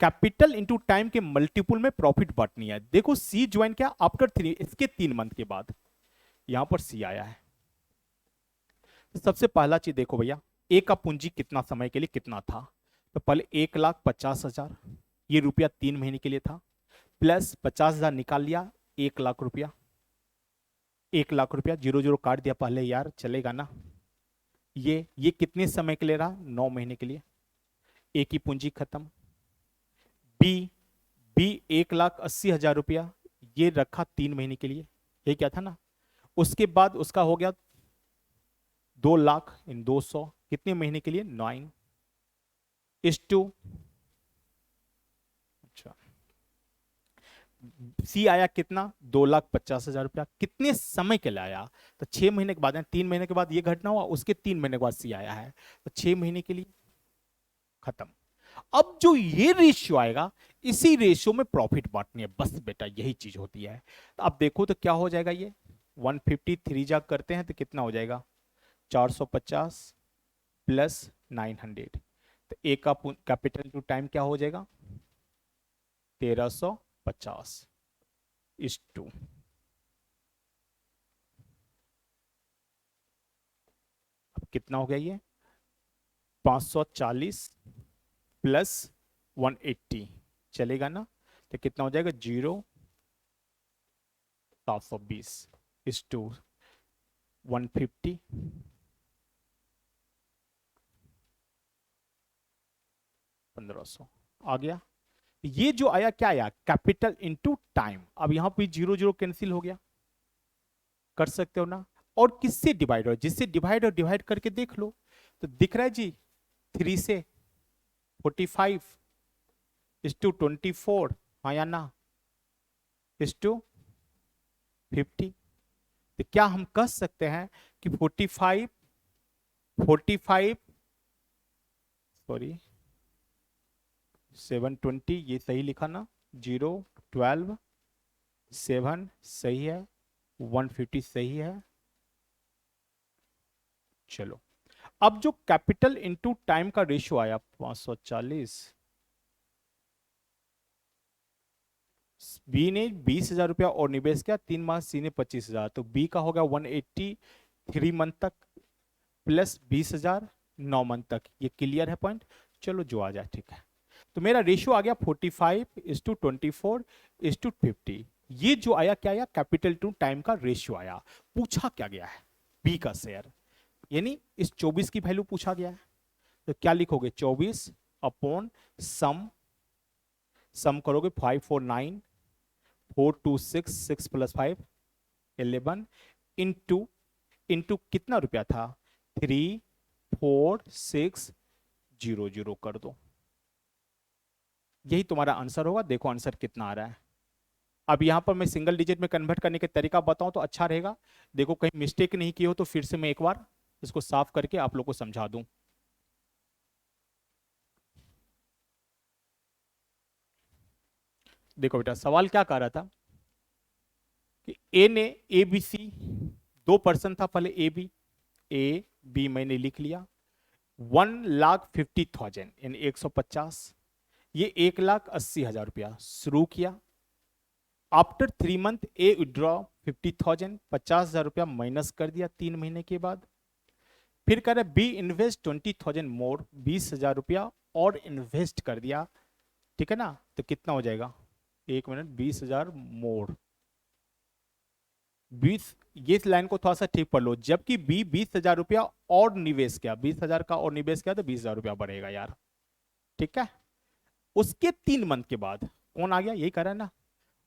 capital into time के मल्टीपुल में प्रॉफिट बांटनी है। देखो सी ज्वाइन किया आफ्टर 3, इसके 3 मंथ के बाद यहां पर सी आया है। तो सबसे पहला चीज देखो भैया, ए का पूंजी कितना समय के लिए कितना था, तो पहले 1,50,000 ये रुपया 3 महीने के लिए था, प्लस 50,000 निकाल लिया, 1,00,000 रुपया, 1,00,000 रुपया 0 0 काट दिया पहले यार, चलेगा ना। ये कितने समय के लिए रहा, 9 महीने के लिए, ए की पूंजी खत्म। बी बी 1,80,000 रुपया ये रखा 3 महीने के लिए, ये क्या था ना। उसके बाद उसका हो गया 2,00,000 इन 200 कितने महीने के लिए, 9 इस टू। अच्छा सी आया कितना, 2,50,000 रुपया। कितने समय के लिए आया, तो 6 महीने के बाद, 3 महीने के बाद ये घटना हुआ, उसके 3 महीने के बाद सी आया है, तो 6 महीने के लिए खत्म। अब जो ये रेशियो आएगा, इसी रेशियो में प्रॉफिट बांटनी है, बस बेटा यही चीज होती है। तो अब देखो तो क्या हो जाएगा, ये 153 जा करते हैं तो कितना हो जाएगा, 450 प्लस 900। तो ए का कैपिटल टू टाइम क्या हो जाएगा, 1350 अब कितना हो गया ये, 540 प्लस 180 चलेगा ना, तो कितना हो जाएगा, 0,720 150 आ गया। ये जो आया क्या आया, कैपिटल इनटू टाइम। अब यहां पे जीरो जीरो कैंसिल हो गया, कर सकते हो ना। और किससे डिवाइड हो, जिससे डिवाइड और डिवाइड करके देख लो, तो दिख रहा है जी, 3 से 45:24, हाँ या ना, इस टू 50। तो क्या हम कह सकते हैं कि 45 सॉरी 720, ये सही लिखा ना, 0 12 7 सही है, 150 सही है। चलो, अब जो कैपिटल इनटू टाइम का रेशियो आया 540, बी ने 20,000 रुपया और निवेश किया 3 माह, सी ने 25,000, तो बी का होगा 180 3 मंथ तक, प्लस 20,000 9 मंथ तक। ये क्लियर है पॉइंट, चलो जो आ जाए ठीक है। तो मेरा रेशियो आ गया 45:24:50। ये जो आया क्या आया, कैपिटल टू टाइम का रेशियो आया। पूछा क्या गया है, बी का शेयर, यानी इस 24 की वैल्यू पूछा गया है। तो क्या लिखोगे, 24 अपॉन सम, सम करोगे 549 426 6 प्लस 5 11 इंटू, इंटू कितना रुपया था, 34600 कर दो, यही तुम्हारा आंसर होगा। देखो आंसर कितना आ रहा है। अब यहां पर मैं सिंगल डिजिट में कन्वर्ट करने के तरीका बताऊं तो अच्छा रहेगा। देखो कहीं मिस्टेक नहीं की हो तो फिर से मैं एक बार इसको साफ करके आप लोग को समझा दूं। देखो बेटा, सवाल क्या कह रहा था कि ए ने ए बी सी, 2 पर्सन था पहले, ए बी मैंने लिख लिया, 1,50,000 यानी 150, ये 1,80,000 रुपया शुरू किया। आफ्टर 3 मंथ ए विड्रॉ 50,000, 50,000 रुपया माइनस कर दिया 3 महीने के बाद। फिर कह रहे बी इन्वेस्ट 20,000 मोर, 20,000 रुपया और इन्वेस्ट कर दिया, ठीक है ना। तो कितना हो जाएगा, 1 मिनट, 20,000 मोर 20, ये इस लाइन को थोड़ा सा ठीक पढ़ लो, जबकि बी 20,000 रुपया और निवेश किया, 20,000 का और निवेश किया तो 20,000 रुपया बढ़ेगा यार, ठीक है। उसके 3 मंथ के बाद कौन आ गया, यही कह रहा है ना,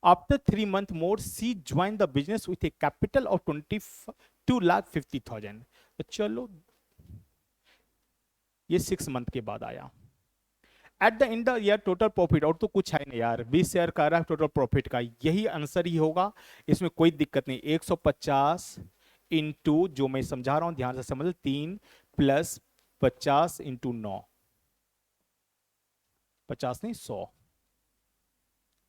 after 3 month more C join the business with a capital of 22,50,000। तो चलो ये 6 मंथ के बाद आया। At the end year total profit, और तो कुछ है नहीं यार, 20 शेयर का रहा है टोटल प्रॉफिट का, यही आंसर ही होगा, इसमें कोई दिक्कत नहीं। 150 इंटू, जो मैं समझा रहा हूं ध्यान से समझ, 3 प्लस 50 इंटू 9, 50 नहीं 100,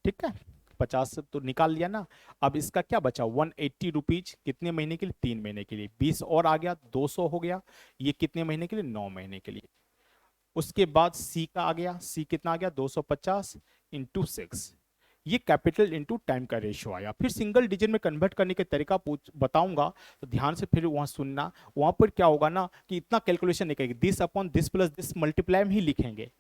ठीक है। 50 तो निकाल लिया ना। अब इसका क्या बचा, 180 रुपीज, कितने महीने के लिए, 3 महीने के लिए, 20 और आ गया 200 हो गया, ये कितने महीने के लिए, 9 महीने के लिए। उसके बाद सी का आ गया, सी कितना आ गया, 250 इंटू 6, ये कैपिटल इंटू टाइम का रेशियो आया। फिर सिंगल डिजिट में कन्वर्ट करने के तरीका बताऊंगा, तो ध्यान से फिर वहां सुनना। वहां पर क्या होगा ना कि इतना कैलकुलेशन नहीं करेंगे, this upon this plus this multiply ही लिखेंगे,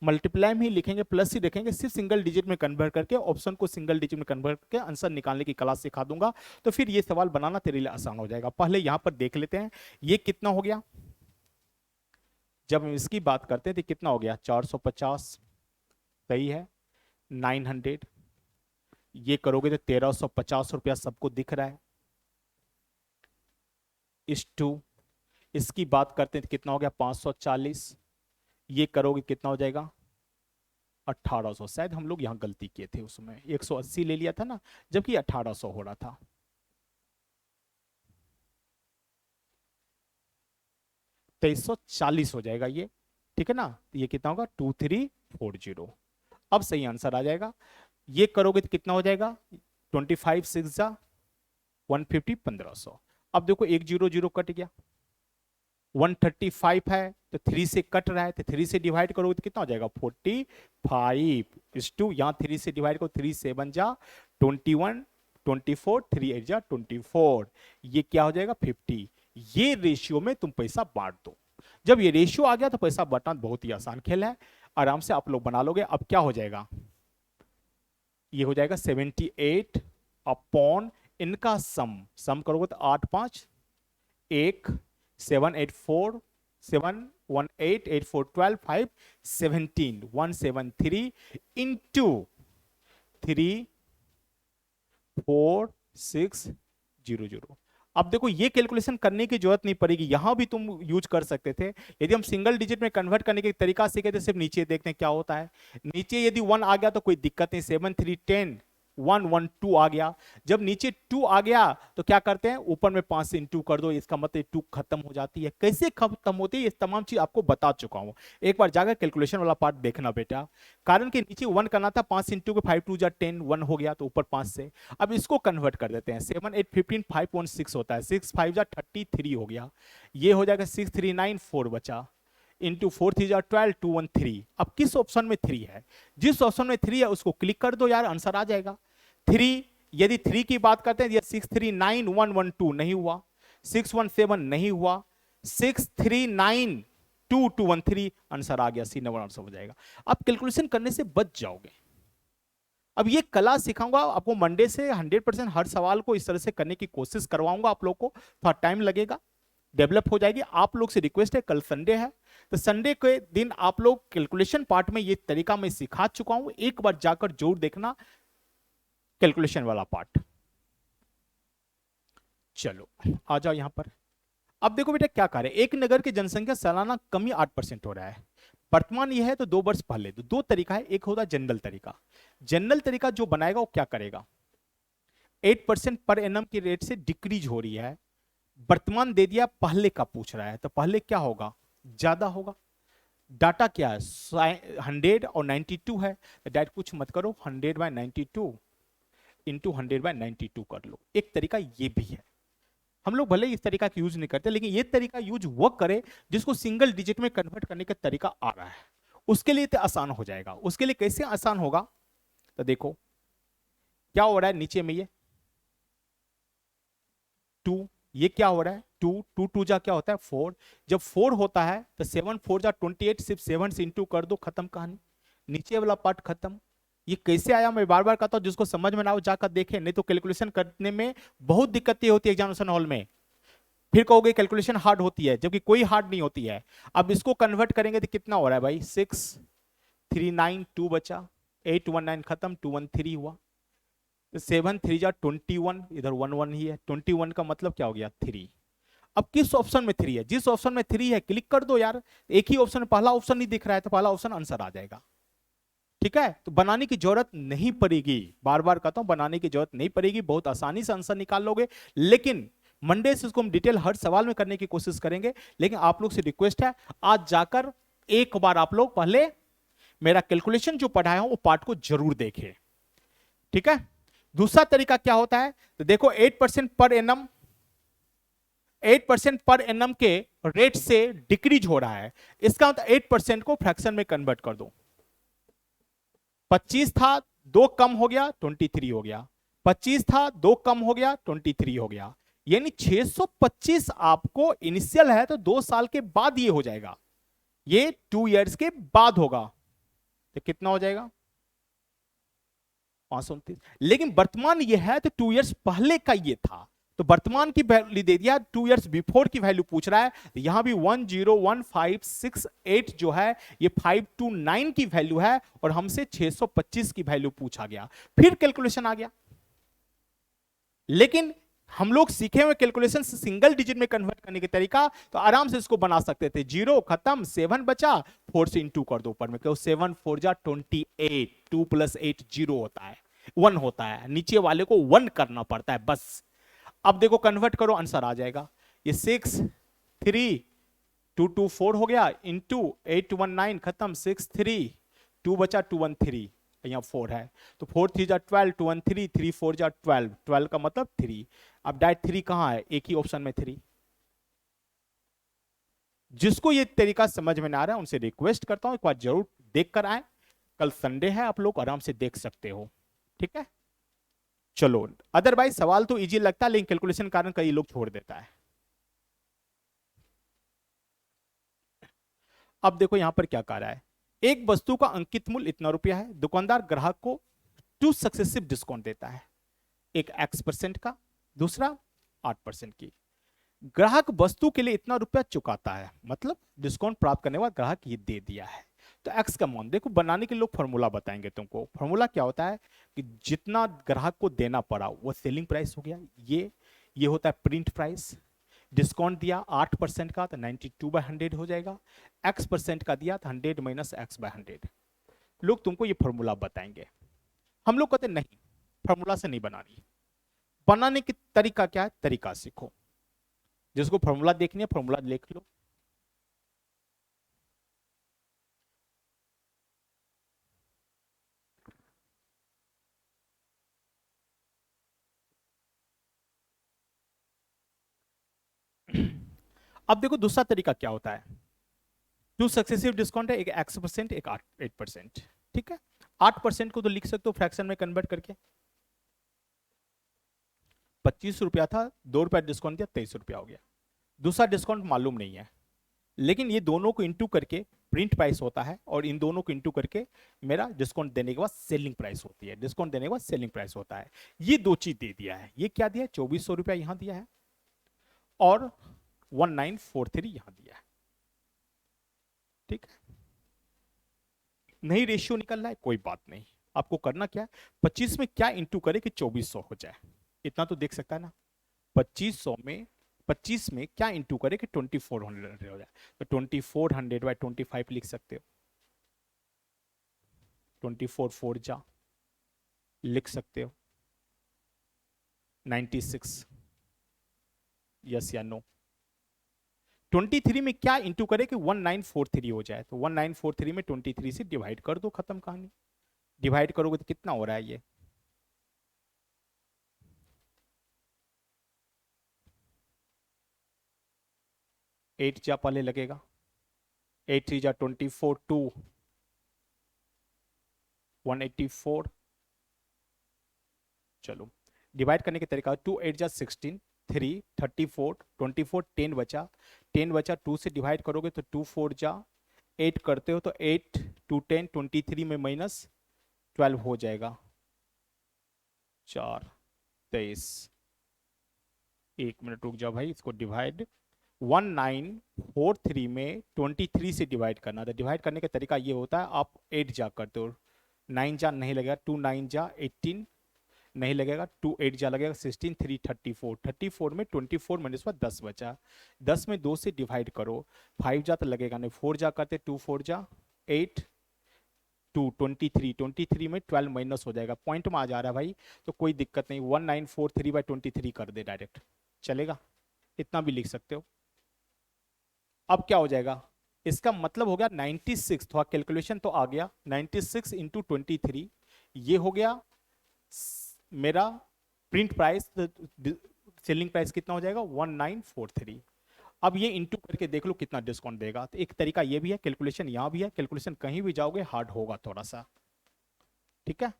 मल्टीप्लाई ही लिखेंगे, प्लस ही लिखेंगे, सिर्फ सिंगल डिजिट में कन्वर्ट करके, ऑप्शन को सिंगल डिजिट में कन्वर्ट करके आंसर निकालने की क्लास सिखा दूंगा। तो फिर ये सवाल बनाना तेरे लिए आसान हो जाएगा। पहले यहां पर देख लेते हैं, ये कितना हो गया, जब हम इसकी बात करते हैं तो कितना हो गया, 450 सही है, 900, ये करोगे तो 1,350 रुपया सबको दिख रहा है, इस टू, इसकी बात करते हैं तो कितना हो गया, 540, ये करोगे कितना हो जाएगा, 1800, शायद हम लोग यहाँ गलती किए थे, उसमें 180 ले लिया था ना, जबकि 1800 हो रहा था। तो 2340 हो जाएगा ये, ठीक है ना। तो ये कितना होगा 2340। अब सही आंसर आ जाएगा। ये करोगे तो कितना हो जाएगा, 25 6 जा 150, 1500। अब देखो एक जीरो जीरो कट गया, 135 है तो 3 से कट रहा है, तो 3 से डिवाइड करोगे तो कितना हो जाएगा 45 इस टू, यहाँ 3 से डिवाइड करो, 3 7 जा 21, 24, 3 8 जा 24, ये क्या हो जाएगा 50। ये रेशियो में तुम पैसा बांट दो। जब ये रेशियो आ गया तो पैसा बांटना बहुत ही आसान खेल है, आराम से आप लोग बना लोगे। अब क्या हो जाएगा, ये हो जाएगा 78 अपॉन इनका सम करोगे तो 8 5 1 7 8 4 7 1 8 8 4 12 5 17 173 इंटू 3 4 6 0 0। अब देखो ये कैलकुलेशन करने की जरूरत नहीं पड़ेगी, यहां भी तुम यूज कर सकते थे। यदि हम सिंगल डिजिट में कन्वर्ट करने के तरीका सीखे थे, सिर्फ नीचे देखते हैं क्या होता है। नीचे यदि 1 आ गया तो कोई दिक्कत नहीं, 7 3 10 1 1 2 आ गया। जब नीचे 2 आ गया तो क्या करते हैं, ऊपर में 5 से इंटू कर दो, इसका मतलब 2 खत्म हो जाती है। कैसे खत्म होती है ये तमाम चीज आपको बता चुका हूं, एक बार जाकर कैलकुलेशन वाला पार्ट देखना बेटा। कारण कि नीचे 1 करना था, 5 इंटू के 5 2 जा 10 1 हो गया, तो ऊपर 5 से। अब इसको कन्वर्ट कर देते हैं, 7 8 15 5 1 6 होता है, 6 5 जा 33 हो गया, ये हो जाएगा 6 3 9 4 बचा, इंटू 4 3 जा 12 2 1 3। अब किस ऑप्शन में 3 है, जिस ऑप्शन में 3 है उसको क्लिक कर दो यार, आंसर आ जाएगा 3। यदि 3 की बात करते हैं, 6 3 9 1 1 2 नहीं हुआ, 6 1 7 नहीं हुआ, 6 3 9 2 2 1 3, आंसर आ गया, सी नंबर आंसर हो जाएगा। अब कैलकुलेशन करने से बच जाओगे। अब ये कला सिखाऊंगा आपको मंडे से, 100% हर सवाल को इस तरह से करने की कोशिश करवाऊंगा आप लोग को, थोड़ा टाइम लगेगा, डेवलप हो जाएगी। आप लोग से रिक्वेस्ट है, कल संडे है तो संडे के दिन आप लोग कैलकुलेशन पार्ट में ये तरीका मैं सिखा चुका हूं, एक बार जाकर जरूर देखना कैलकुलेशन वाला पार्ट। चलो आ जाओ यहां पर। अब देखो बेटा क्या कर रहे हैं, एक नगर की जनसंख्या सालाना कमी 8% हो रहा है, वर्तमान यह है तो 2 वर्ष पहले। तो 2 तरीका है, एक होता है जनरल तरीका। जनरल तरीका जो बनाएगा वो क्या करेगा, 8% पर एनम की रेट से डिक्रीज हो रही है, वर्तमान दे दिया, पहले का पूछ रहा है, तो पहले क्या होगा, ज्यादा होगा। डाटा क्या है 100 और 92 है, डायरेक्ट कुछ मत करो, 100/92 इंटू 100/92 कर लो। एक तरीका ये भी है, हम लोग भले इस तरीका का यूज नहीं करते, लेकिन ये तरीका यूज वो करे जिसको सिंगल डिजिट में कन्वर्ट करने का तरीका आ रहा है, उसके लिए तो आसान हो जाएगा। उसके लिए कैसे आसान होगा, तो देखो क्या हो रहा है नीचे में, ये 2, ये क्या हो रहा है 2 2 2 जा क्या होता है 4, जब 4 होता है तो 7 4 जा 28, सिर्फ 7 से इंटू कर दो, खत्म कहानी, नीचे वाला पार्ट खत्म। ये कैसे आया मैं बार बार कहता हूं, जिसको समझ में ना हो जाकर देखे, नहीं तो कैलकुलेशन करने में बहुत दिक्कतें होती है एग्जामिनेशन हॉल में, फिर कहोगे कैलकुलेशन हार्ड होती है, जबकि कोई हार्ड नहीं होती है। अब इसको कन्वर्ट करेंगे तो कितना हो रहा है भाई, 6 3 9 2 बचा, 8 1 9 खत्म, 2 1 3 हुआ, 7 3 जा 21, इधर 1 1 ही है, 21 का मतलब क्या हो गया 3। अब किस ऑप्शन में 3 है, जिस ऑप्शन में 3 है क्लिक कर दो यार, एक ही ऑप्शन, पहला ऑप्शन नहीं दिख रहा है तो पहला ऑप्शन आंसर आ जाएगा, ठीक है। तो बनाने की जरूरत नहीं पड़ेगी, बार बार कहता हूं बनाने की जरूरत नहीं पड़ेगी, बहुत आसानी से आंसर निकाल लोगे। लेकिन मंडे से इसको हम डिटेल हर सवाल में करने की कोशिश करेंगे, लेकिन आप लोग से रिक्वेस्ट है आज जाकर एक बार आप लोग पहले मेरा कैलकुलेशन जो पढ़ाया हूं वो पार्ट को जरूर देखें, ठीक है। दूसरा तरीका क्या होता है, तो देखो 8% पर एनम, 8% पर एनम के रेट से डिक्रीज हो रहा है, इसका मतलब 8% को फ्रैक्शन में कन्वर्ट कर दो। 25 था 2 कम हो गया 23 हो गया, 25 था 2 कम हो गया 23 हो गया, यानी 625 आपको इनिशियल है तो 2 साल के बाद ये हो जाएगा, ये 2 इयर्स के बाद होगा, तो कितना हो जाएगा 529। लेकिन वर्तमान ये है तो 2 इयर्स पहले का ये था, तो वर्तमान की वैल्यू दे दिया, 2 इयर्स बिफोर की वैल्यू पूछ रहा है, तो यहां भी 101568 जो है ये 529 की वैल्यू है, और हमसे 625 की वैल्यू पूछा गया, फिर कैलकुलेशन आ गया। लेकिन हम लोग सीखे हुए कैलकुलेशन से सिंगल डिजिट में कन्वर्ट करने के तरीका, तो आराम से इसको बना सकते थे। जीरो खत्म, 7 बचा, 4 से इंटू कर दो ऊपर में, क्यों 7 4 जा 28, 2 + 8 0 होता है, 1 होता है, नीचे वाले को 1 करना पड़ता है बस। अब देखो कन्वर्ट करो, आंसर आ जाएगा। ये 6 3 2 2 4 हो गया, इंटू 8 1 9 खत्म, 6 3 2 बचा, 2 1 3, यहाँ 4 है, तो 4 3 जा 12, 2 1 3, 3 4 जा 12, 12 का मतलब 3। अब डायरेक्ट 3 कहाँ है, एक ही ऑप्शन में 3। जिसको ये तरीका समझ में ना आ रहा है उनसे रिक्वेस्ट करता हूं एक बार जरूर देख कर आए। कल संडे है, आप लोग आराम से देख सकते हो, ठीक है। चलो, अदरवाइज सवाल तो इजी लगता है, लेकिन कैलकुलेशन कारण कई लोग छोड़ देता है। अब देखो यहां पर क्या कह रहा है, एक वस्तु का अंकित मूल्य इतना रुपया है, दुकानदार ग्राहक को 2 सक्सेसिव डिस्काउंट देता है, एक X% का, दूसरा 8% की। ग्राहक वस्तु के लिए इतना रुपया चुकाता है, मतलब डिस्काउंट प्राप्त करने के बाद ग्राहक ये दे दिया है। तो एक्स का मान देखो, बनाने के लोग फॉर्मूला बताएंगे तुमको। फॉर्मूला क्या होता है कि जितना ग्राहक को देना पड़ा वो सेलिंग प्राइस हो गया, ये होता है प्रिंट प्राइस। डिस्काउंट दिया 8% का तो 92/100 हो जाएगा, X% का दिया तो 100 - X/100। लोग तुमको ये फॉर्मूला बताएंगे, हम लोग कहते नहीं, फॉर्मूला से नहीं बनानी। बनाने की तरीका क्या है, तरीका सीखो। जिसको फॉर्मूला देखनी है फॉर्मूला लिख लो। अब देखो दूसरा तरीका क्या होता है, 2 सक्सेसिव डिस्काउंट है, एक X%, एक 8%, ठीक है। 8% को तो लिख सकते हो फ्रैक्शन में कन्वर्ट करके, 25 रुपया था, 2 रुपया डिस्काउंट दिया, 23 रुपया हो गया। दूसरा डिस्काउंट मालूम नहीं है, लेकिन ये दोनों को इंटू करके प्रिंट प्राइस होता है, और इन दोनों को इंटू करके मेरा डिस्काउंट देने के बाद सेलिंग प्राइस होती है। डिस्काउंट देने के बाद सेलिंग प्राइस होता है। ये दो चीज दे दिया है। ये क्या दिया है, 2400 रुपया यहां दिया है, और 1943 यहां दिया है, ठीक है। नहीं रेशियो निकल रहा है, कोई बात नहीं। आपको करना क्या है, 25 में क्या इंटू करे कि 2400 हो जाए, इतना तो देख सकता है ना। 25 में क्या इंटू करे कि 2400 हो जाए, तो 2400/25 लिख सकते हो। 24 4 जा लिख सकते हो, 96, यस या नो। 23 में क्या इंटू करे कि 1943 हो जाए, तो 1943 में 23 से डिवाइड कर दो, खत्म कहानी। डिवाइड करोगे तो कितना हो रहा है, ये 8 जा पहले लगेगा, 8 3 जा 24, 2 184। चलो डिवाइड करने के तरीका, 2 8 जा 16, 3 34, 24 10 बचा, 10 बचा, 2 से डिवाइड करोगे तो 2 4 जा 8 करते हो तो 8 2 10, 23 में -12 हो जाएगा, 4 23। 1 मिनट रुक जाओ भाई, इसको डिवाइड 1943 में 23 से डिवाइड करना था। डिवाइड करने का तरीका ये होता है, आप 8 जा करते हो, 9 जा नहीं लगेगा, 2 9 जा 18 नहीं लगेगा, 2 8 जा लगेगा 16, 3 34, 34 में 24 - 10 बचा, 10 में 2 से डिवाइड करो, 5 जा तो लगेगा नहीं, 4 जा करते, 2 4 जा 8, 2 23, 23 में 12 माइनस हो जाएगा, पॉइंट में आ जा रहा है भाई, तो कोई दिक्कत नहीं, 1943/23 कर दे डायरेक्ट, चलेगा, इतना भी लिख सकते हो। अब क्या हो जाएगा, इसका मतलब हो गया 96, थोड़ा कैलकुलेशन तो आ गया, 96 इंटू 23, ये हो गया मेरा प्रिंट प्राइस। सेलिंग प्राइस कितना हो जाएगा, 1943। अब ये इंटू करके देख लो कितना डिस्काउंट देगा। तो एक तरीका ये भी है, कैलकुलेशन यहां भी है, कैलकुलेशन कहीं भी जाओगे हार्ड होगा थोड़ा सा, ठीक है।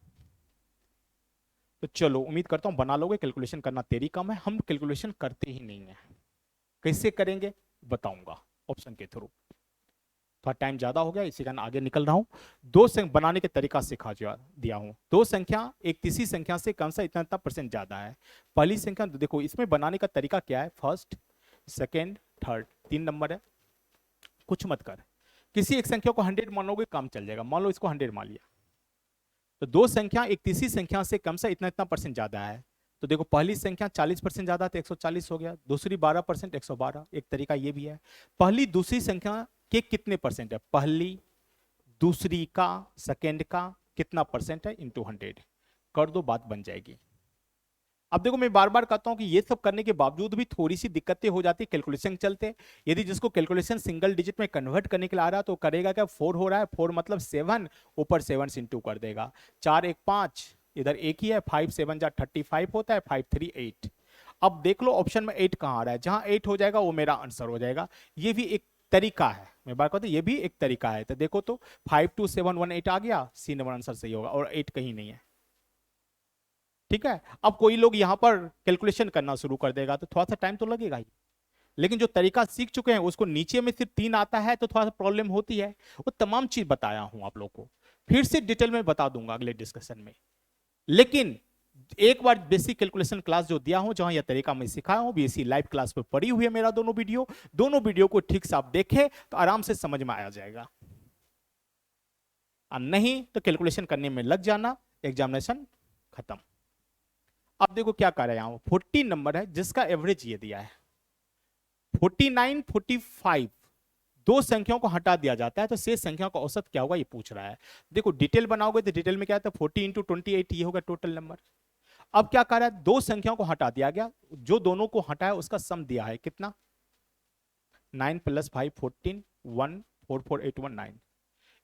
तो चलो उम्मीद करता हूं बना लोगे, कैलकुलेशन करना तेरी काम है, हम कैलकुलेशन करते ही नहीं है। कैसे करेंगे बताऊंगा ऑप्शन के थ्रू। थोड़ा टाइम ज्यादा हो गया, इसी कारण आगे निकल रहा हूं। दो संख्या बनाने के तरीका सिखा दिया हूं। दो संख्या एक तीसरी संख्या से कम सा इतना % ज्यादा है। पहली संख्या देखो, इसमें बनाने का तरीका क्या है, फर्स्ट सेकेंड थर्ड 3 नंबर है, कुछ मत कर। किसी एक संख्या को 100 मानोगे काम चल जाएगा, मान लो इसको 100 मान लिया, तो दो संख्या एक तीसरी संख्या से कम से इतना % ज्यादा है, तो देखो पहली संख्या 40% ज्यादा तो 140 हो गया, दूसरी 12% 112। एक तरीका ये भी है। पहली दूसरी संख्या के कितने परसेंट है, पहली दूसरी का सेकेंड का कितना परसेंट है, इंटू 100 कर दो, बात बन जाएगी। अब देखो मैं बार बार कहता हूं कि ये सब करने के बावजूद भी थोड़ी सी दिक्कतें हो जाती है कैलकुलेशन चलते। यदि जिसको कैलकुलेशन सिंगल डिजिट में कन्वर्ट करने के लिए आ रहा है तो करेगा क्या, 4 हो रहा है, 4 मतलब 7, ऊपर 7 से इंटू कर देगा। 4 1 5, इधर एक ही है, 5 7 जा 35 होता है, 5 3 8। अब देख लो ऑप्शन में 8 कहां आ रहा है, जहां 8 हो जाएगा वो मेरा आंसर हो जाएगा। ये भी एक तरीका है, मैं बात करता हूं ये भी एक तरीका है। तो देखो तो 5 2 7 1 8 आ गया, सी नंबर आंसर सही होगा, और 8 कहीं नहीं है। ठीक है। अब कोई लोग यहां पर कैलकुलेशन करना शुरू कर देगा तो थोड़ा सा टाइम तो लगेगा ही, लेकिन जो तरीका सीख चुके हैं उसको नीचे में सिर्फ 3 आता है तो थोड़ा सा प्रॉब्लम होती है। वो तमाम चीज बताया हूं आप लोग को, फिर से डिटेल में बता दूंगा अगले डिस्कशन में। लेकिन एक बार बेसिक कैलकुलेशन क्लास जो दिया हूं, जहां यह तरीका मैं सिखाया हूं, बीएससी लाइव क्लास पे पड़ी हुई है मेरा दोनों वीडियो को ठीक से आप देखें तो आराम से समझ में आ जाएगा। और नहीं तो कैलकुलेशन करने में लग जाना, एग्जामिनेशन खत्म। अब देखो क्या कर रहे हैं, 40 नंबर है जिसका एवरेज ये दिया है 49 45, दो संख्याओं को हटा दिया जाता है तो शेष संख्या का औसत क्या होगा ये पूछ रहा है। देखो डिटेल बनाओगे तो डिटेल में क्या आता है, 40 इंटू 28 ये होगा टोटल नंबर। अब क्या कर रहा है, दो संख्याओं को हटा दिया गया, जो दोनों को हटाया उसका सम दिया है कितना, 9 + 5 14 1 4 4 8 1 9,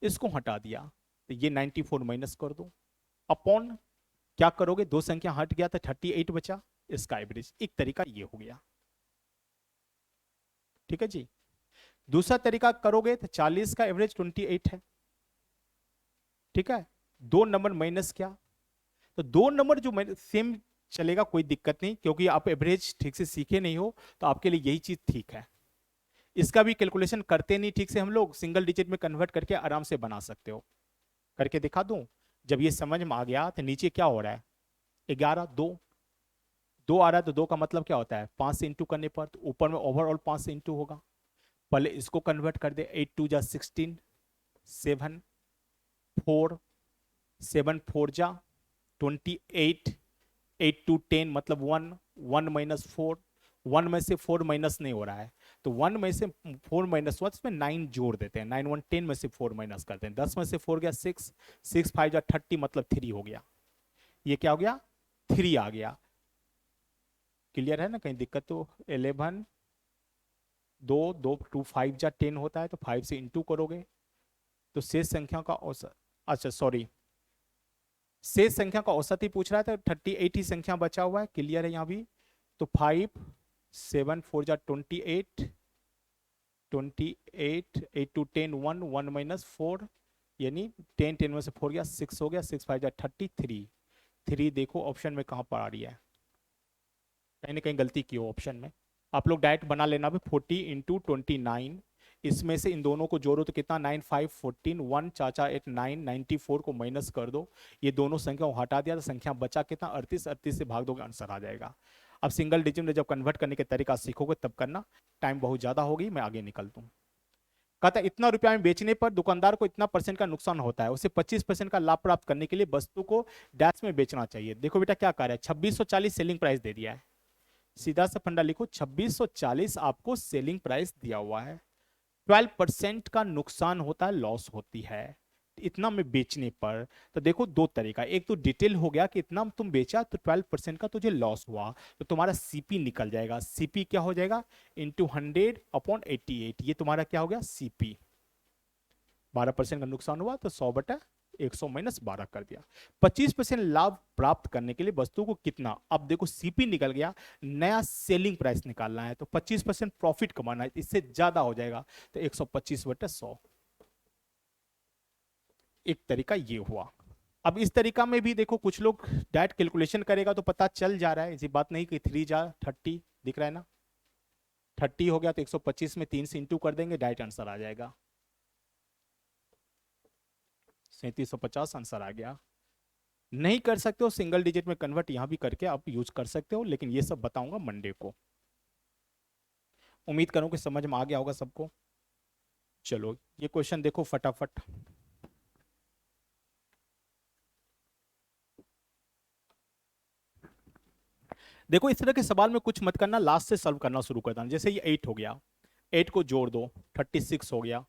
इसको हटा दिया तो ये 94 माइनस कर दो, अपॉन क्या करोगे, दो संख्या हट गया तो 38 बचा, इसका एवरेज। एक तरीका ये हो गया। ठीक है जी। दूसरा तरीका करोगे तो 40 का एवरेज 28 है। ठीक है। दो नंबर माइनस क्या, तो दो नंबर जो सेम चलेगा, कोई दिक्कत नहीं, क्योंकि आप एवरेज ठीक से सीखे नहीं हो तो आपके लिए यही चीज ठीक है। इसका भी कैलकुलेशन करते नहीं ठीक से हम लोग, सिंगल डिजिट में कन्वर्ट करके आराम से बना सकते हो। करके दिखा दूं, जब ये समझ में आ गया तो नीचे क्या हो रहा है, 11 2 2 आ रहा है, तो 2 का मतलब क्या होता है, 5 से इंटू करने पर, तो ऊपर में ओवरऑल 5 से इंटू होगा। पहले इसको कन्वर्ट कर दे, 8 2 जा 16, 7 4 7 4 जा 28, 8 2 10 मतलब 1, 1 माइनस 4, 1 में से 4 माइनस नहीं हो रहा है, तो 1 में से 4 माइनस हुआ, इसमें 9 जोड़ देते हैं, 9 1 10 में से 4 माइनस करते हैं, 10 में से 4 गया 6, 6 5 जा 30 मतलब 3 हो गया। ये क्या हो गया, 3 आ गया। क्लियर है ना, कहीं दिक्कत तो, 11 2 2 2 5 जा 10 होता है, तो 5 से इंटू करोगे तो शेष संख्या का औसत, अच्छा सॉरी, शेष संख्या का औसत ही पूछ रहा है, तो 38 ही संख्या बचा हुआ है। क्लियर है यहाँ भी, तो 5 7 4 जा 28, 28 8 2 10 1 1 माइनस 4, यानी 10 10 में से 4 गया 6 हो गया, 6 5 जा 33, 3 देखो ऑप्शन में कहाँ पर आ रही है, कहीं ना कहीं गलती की हो ऑप्शन में। आप लोग डायरेक्ट बना लेना भी, 40 इंटू 29, इसमें से इन दोनों को जोड़ो तो कितना, 9 5 14 1 चाचा 8 9, 94 को माइनस कर दो, ये दोनों संख्या को हटा दिया तो संख्या बचा कितना, 38, 38 से भाग दोगे आंसर आ जाएगा। अब सिंगल डिजिट में जब कन्वर्ट करने के तरीका सीखोगे तब करना, टाइम बहुत ज्यादा होगी, मैं आगे निकल दूं। कहता है इतना रुपया में बेचने पर दुकानदार को इतना % का नुकसान होता है, उसे 25% का लाभ प्राप्त करने के लिए वस्तु को डैश में बेचना चाहिए। देखो बेटा क्या कर रहा है, 2640 सेलिंग प्राइस दे दिया है, सीधा सा फंडा लिखो, 2640 आपको सेलिंग प्राइस दिया हुआ है, 12% का नुकसान होता है, लॉस होती है इतना में बेचने पर। तो देखो दो तरीका, एक तो डिटेल हो गया कि इतना तुम बेचा तो 12% का तुझे लॉस हुआ, तो तुम्हारा सीपी निकल जाएगा, सीपी क्या हो जाएगा, इंटू 100/88, ये तुम्हारा क्या हो गया सीपी। 12% का नुकसान हुआ तो 100/100 माइनस 12 कर दिया। 25% लाभ प्राप्त करने के लिए वस्तु को कितना, अब देखो सीपी निकल गया, नया सेलिंग प्राइस निकालना है तो 25% प्रॉफिट कमाना है, इससे ज्यादा हो जाएगा तो 125/100। एक तरीका ये हुआ। अब इस तरीका में भी देखो कुछ लोग डायरेक्ट कैलकुलेशन करेगा तो पता चल जा रहा है, ऐसी बात नहीं कि 3 जा 30 दिख रहा है ना, 30 हो गया तो 125 में 3 से इंटू कर देंगे, डायरेक्ट आंसर आ जाएगा, 3750 आंसर आ गया। नहीं कर सकते हो सिंगल डिजिट में कन्वर्ट, यहां भी करके आप यूज कर सकते हो, लेकिन ये सब बताऊंगा मंडे को। उम्मीद करूं कि समझ में आ गया होगा सबको। चलो ये क्वेश्चन देखो फटाफट। देखो इस तरह के सवाल में कुछ मत करना, लास्ट से सॉल्व करना शुरू कर देना। जैसे ये 8 हो गया, 8 को जोड़ दो 36 हो गया,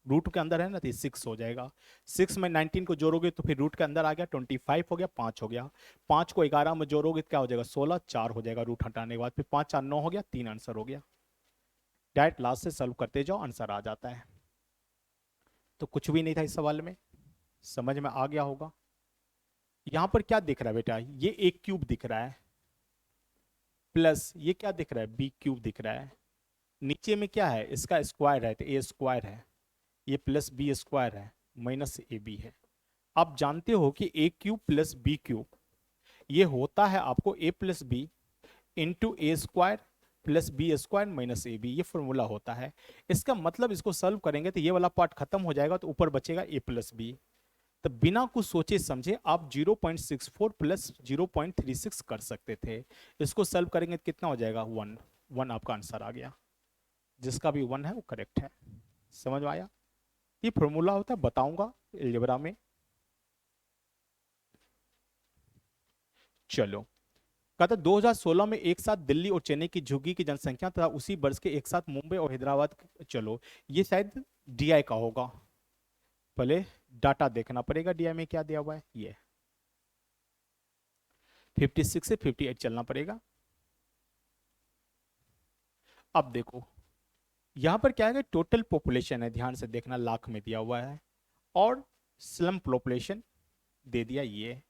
रूट के अंदर है ना तो 6 हो जाएगा। 6 में 19 को जोड़ोगे तो फिर रूट के अंदर आ गया 25 हो गया, 5 हो गया। 5 को 11 में जोड़ोगे तो क्या हो जाएगा 16, 4 हो जाएगा रूट हटाने के बाद, फिर 5 4 9 हो गया, 3 आंसर हो गया। डायरेक्ट लास्ट से सॉल्व करते जाओ, आंसर आ जाता है। तो कुछ भी नहीं था इस सवाल में, समझ में आ गया होगा। यहां पर क्या दिख रहा है बेटा, ये ए क्यूब दिख रहा है, प्लस ये क्या दिख रहा है बी क्यूब दिख रहा है। नीचे में क्या है, इसका स्क्वायर है तो ए स्क्वायर है, ये प्लस बी स्क्वायर है, माइनस ए बी है। आप जानते हो कि A cube plus B cube ये होता है आपको A plus B into A square plus B square minus A B, ये फॉर्मूला होता है। इसका मतलब इसको सॉल्व करेंगे तो ये वाला पार्ट खत्म हो जाएगा, तो ऊपर बचेगा ए प्लस बी। तो बिना कुछ सोचे समझे आप 0.64 प्लस 0.36 कर सकते थे। इसको सॉल्व करेंगे तो कितना हो जाएगा 1, 1 आपका आंसर आ गया। जिसका भी 1 है वो करेक्ट है। समझ में आया, ये फॉर्मूला होता है, बताऊंगा अलजेब्रा में। चलो, कहता 2016 में एक साथ दिल्ली और चेन्नई की झुग्गी की जनसंख्या तथा उसी वर्ष के एक साथ मुंबई और हैदराबाद, चलो ये शायद डीआई का होगा, पहले डाटा देखना पड़ेगा डीआई में क्या दिया हुआ है। ये 56 से 58 चलना पड़ेगा। अब देखो यहां पर क्या है, टोटल पॉपुलेशन है, ध्यान से देखना, लाख में दिया हुआ है, और स्लम पॉपुलेशन दे दिया ये